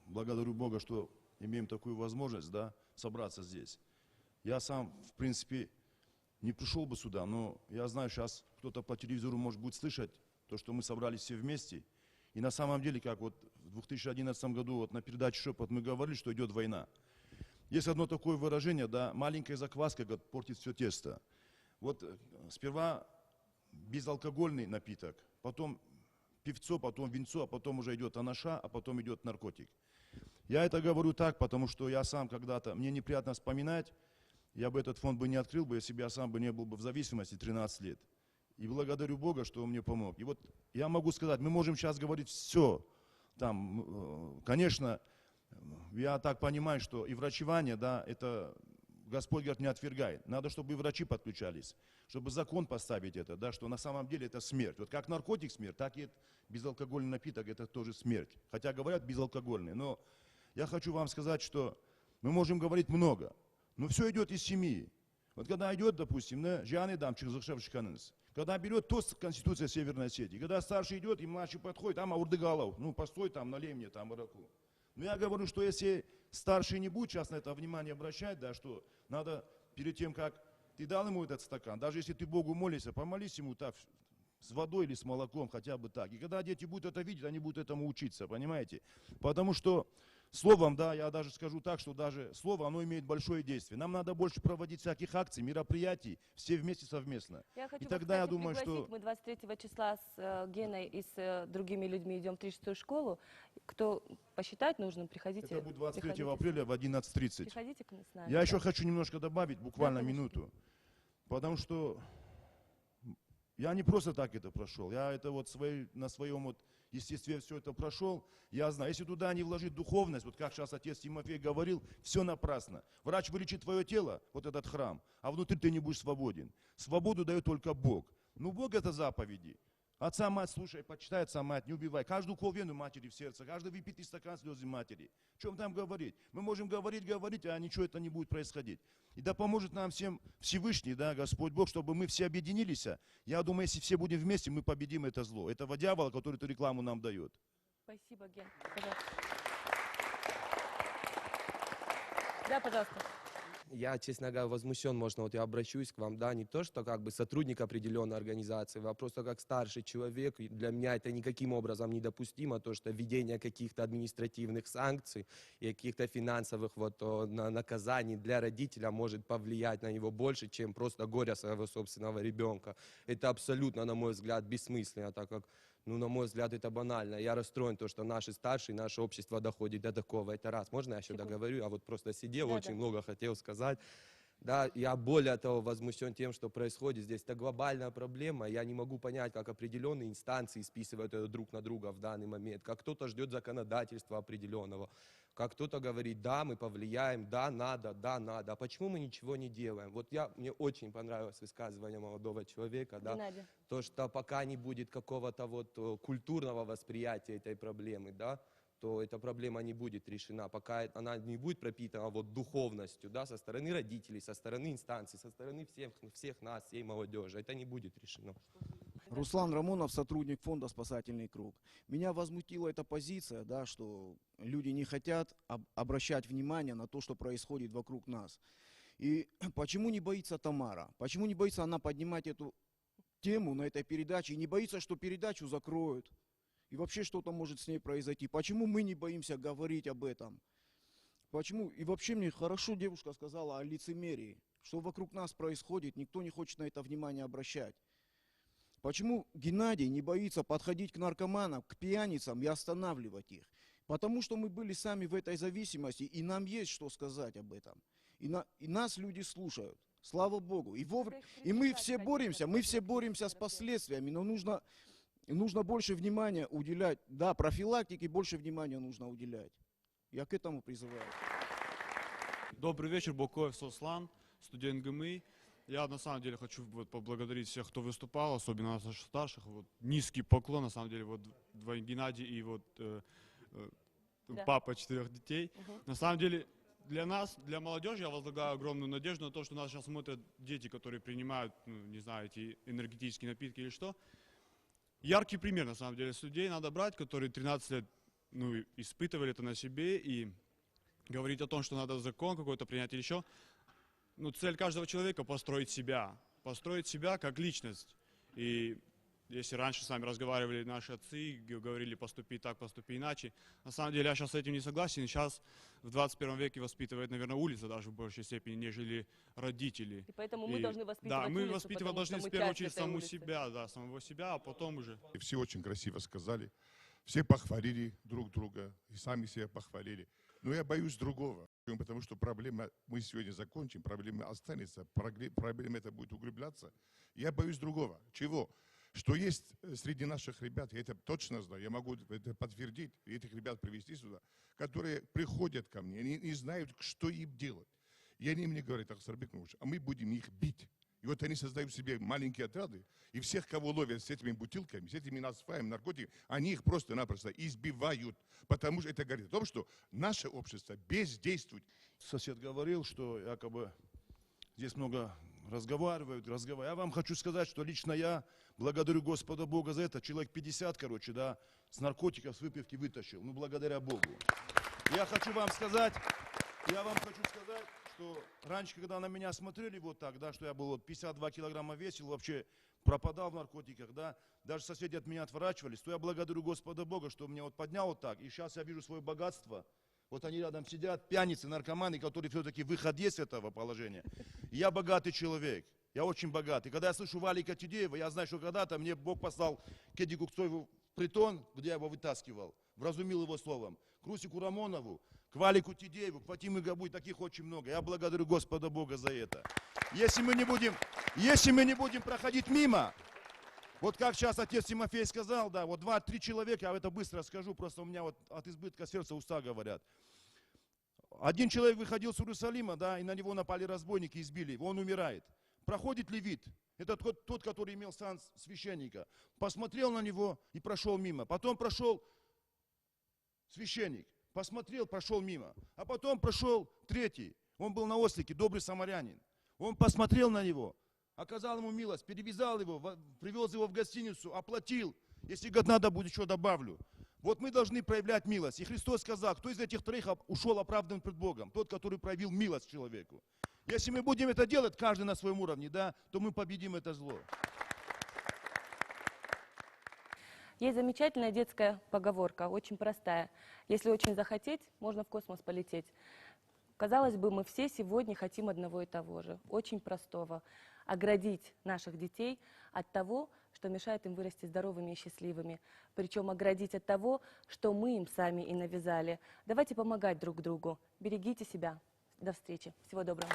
Благодарю Бога, что имеем такую возможность, да, собраться здесь. Я сам, в принципе, не пришел бы сюда, но я знаю, сейчас кто-то по телевизору может будет слышать то, что мы собрались все вместе. И на самом деле, как вот в 2011 году вот на передаче «Шепот» мы говорили, что идет война. Есть одно такое выражение, да, маленькая закваска портит все тесто. Вот сперва безалкогольный напиток, потом пивцо, потом винцо, а потом уже идет анаша, а потом идет наркотик. Я это говорю так, потому что я сам когда-то, мне неприятно вспоминать, я бы этот фонд бы не открыл бы, если бы я сам бы не был бы в зависимости 13 лет. И благодарю Бога, что Он мне помог. И вот я могу сказать, мы можем сейчас говорить все. Там, конечно, я так понимаю, что и врачевание, да, это Господь, говорит, не отвергает. Надо, чтобы и врачи подключались, чтобы закон поставить это, да, что на самом деле это смерть. Вот как наркотик смерть, так и безалкогольный напиток, это тоже смерть. Хотя говорят безалкогольный, но я хочу вам сказать, что мы можем говорить много, но все идет из семьи. Вот когда идет, допустим, когда берет, то Конституция Северной Осетии, когда старший идет, и младший подходит, там Аурдыгалов, ну постой, там налей мне там араку. Но я говорю, что если старший не будет сейчас на это внимание обращать, да, что надо перед тем, как ты дал ему этот стакан, даже если ты Богу молишься, помолись ему так, с водой или с молоком, хотя бы так. И когда дети будут это видеть, они будут этому учиться, понимаете? Потому что словом, да, я даже скажу так, что даже слово, оно имеет большое действие. Нам надо больше проводить всяких акций, мероприятий, все вместе совместно. Я хочу и тогда я думаю, что... Мы 23 числа с Геной и с другими людьми идем в 36-ю школу. Кто посчитать нужным, приходите. Это будет 23 апреля в 11:30. Приходите к нам с нами. Я еще хочу немножко добавить, буквально минуту. Потому что Я не просто так это прошел, я это вот на своем вот естестве все это прошел. Я знаю, если туда не вложить духовность, вот как сейчас отец Тимофей говорил, все напрасно. Врач вылечит твое тело, вот этот храм, а внутри ты не будешь свободен. Свободу дает только Бог. Ну, Бог это заповеди. Отца, мать, слушай, почитай отца, мать, не убивай. Каждую колвену матери в сердце, каждый выпитый стакан слезы матери. О чем там говорить? Мы можем говорить, а ничего это не будет происходить. И да поможет нам всем Всевышний, да, Господь Бог, чтобы мы все объединились. Я думаю, если все будем вместе, мы победим это зло. Этого дьявола, который эту рекламу нам дает. Спасибо, Ген. Пожалуйста. Да, пожалуйста. Я, честно говоря, возмущен, можно, вот я обращусь к вам, да, не то, что как бы сотрудник определенной организации, а просто как старший человек, и для меня это никаким образом недопустимо, то, что введение каких-то административных санкций и каких-то финансовых вот наказаний для родителя может повлиять на него больше, чем просто горе своего собственного ребенка. Это абсолютно, на мой взгляд, бессмысленно, так как, ну, на мой взгляд, это банально. Я расстроен, то, что наши старшие, наше общество доходит до такого. Это раз. Можно я еще договорю? Я вот просто сидел, очень много хотел сказать. Да, я более того возмущен тем, что происходит здесь. Это глобальная проблема. Я не могу понять, как определенные инстанции списывают это друг на друга в данный момент. Как кто-то ждет законодательства определенного. Как кто-то говорит, да, мы повлияем, да, надо, да, надо. А почему мы ничего не делаем? Вот мне очень понравилось высказывание молодого человека, да, то, что пока не будет какого-то вот культурного восприятия этой проблемы, да, то эта проблема не будет решена, пока она не будет пропитана вот духовностью, да, со стороны родителей, со стороны инстанций, со стороны всех нас, всей молодежи. Это не будет решено. Руслан Рамонов, сотрудник фонда «Спасательный круг». Меня возмутила эта позиция, да, что люди не хотят обращать внимание на то, что происходит вокруг нас. И почему не боится Тамара? Почему не боится она поднимать эту тему на этой передаче? И не боится, что передачу закроют? И вообще что-то может с ней произойти. Почему мы не боимся говорить об этом? Почему? И вообще мне хорошо девушка сказала о лицемерии. Что вокруг нас происходит, никто не хочет на это внимание обращать. Почему Геннадий не боится подходить к наркоманам, к пьяницам и останавливать их? Потому что мы были сами в этой зависимости, и нам есть что сказать об этом. И нас люди слушают. Слава Богу. И мы все боремся с последствиями, но нужно больше внимания уделять. Да, профилактике больше внимания нужно уделять. Я к этому призываю. Добрый вечер, Бокоев Сослан, студент ГМИ. Я на самом деле хочу поблагодарить всех, кто выступал, особенно наших старших. Вот, низкий поклон, на самом деле, вот Геннадий и вот папа 4 детей. На самом деле, для нас, для молодежи, я возлагаю огромную надежду на то, что нас сейчас смотрят дети, которые принимают, ну, не знаю, эти энергетические напитки или что. Яркий пример, на самом деле, с людей надо брать, которые 13 лет, ну, испытывали это на себе, и говорить о том, что надо закон какой-то принять или еще. Ну, цель каждого человека построить себя как личность. И если раньше с нами разговаривали наши отцы, говорили поступи так, поступи иначе, на самом деле я сейчас с этим не согласен. Сейчас в 21 веке воспитывает, наверное, улица даже в большей степени, нежели родители. И поэтому мы должны воспитывать да, мы улицу, воспитывать должны в первую очередь самого себя, а потом уже. И все очень красиво сказали. Все похвалили друг друга, и сами себя похвалили. Но я боюсь другого. Потому что проблема, мы сегодня закончим, проблема останется, проблема это будет углубляться. Я боюсь другого. Чего? Что есть среди наших ребят, я это точно знаю, я могу это подтвердить, и этих ребят привести сюда, которые приходят ко мне, они не знают, что им делать. И они мне говорят, Ахсарбек Муш, а мы будем их бить. И вот они создают себе маленькие отряды, и всех, кого ловят с этими бутылками, с этими насфаем, наркотиками, они их просто-напросто избивают. Потому что это говорит о том, что наше общество бездействует. Сосед говорил, что якобы здесь много разговаривают. Я вам хочу сказать, что лично я благодарю Господа Бога за это. Человек 50, с наркотиков, с выпивки вытащил. Ну, благодаря Богу. Я хочу вам сказать, что раньше, когда на меня смотрели вот так, да, что я был 52 килограмма весил, вообще пропадал в наркотиках, да, даже соседи от меня отворачивались, то я благодарю Господа Бога, что меня вот поднял вот так, и сейчас я вижу свое богатство. Вот они рядом сидят, пьяницы, наркоманы, которые все-таки выход есть с этого положения. И я богатый человек, я очень богатый. Когда я слышу Валика Тюдеева, я знаю, что когда-то мне Бог послал к Эдди Кукцоеву в притон, где я его вытаскивал, вразумил его словом, к Русику Рамонову, к Валику Тюдееву, к Фатиме Габуй, таких очень много. Я благодарю Господа Бога за это. Если мы не будем проходить мимо, Вот как сейчас отец Тимофей сказал, да, вот 2-3 человека, я это быстро скажу, просто у меня вот от избытка сердца уста говорят. Один человек выходил с Иерусалима, да, и на него напали разбойники, избили его, он умирает. Проходит левит, это тот, который имел сан священника, посмотрел на него и прошел мимо. Потом прошел священник, посмотрел, прошел мимо. А потом прошел третий, он был на ослике, добрый самарянин. Он посмотрел на него, оказал ему милость, перевязал его, привез его в гостиницу, оплатил. Если, говорит, надо будет, еще добавлю. Вот мы должны проявлять милость. И Христос сказал, кто из этих троих ушел оправдан пред Богом? Тот, который проявил милость человеку. Если мы будем это делать, каждый на своем уровне, да, то мы победим это зло. Есть замечательная детская поговорка, очень простая. Если очень захотеть, можно в космос полететь. Казалось бы, мы все сегодня хотим одного и того же, очень простого. Оградить наших детей от того, что мешает им вырасти здоровыми и счастливыми. Причем оградить от того, что мы им сами и навязали. Давайте помогать друг другу. Берегите себя. До встречи. Всего доброго.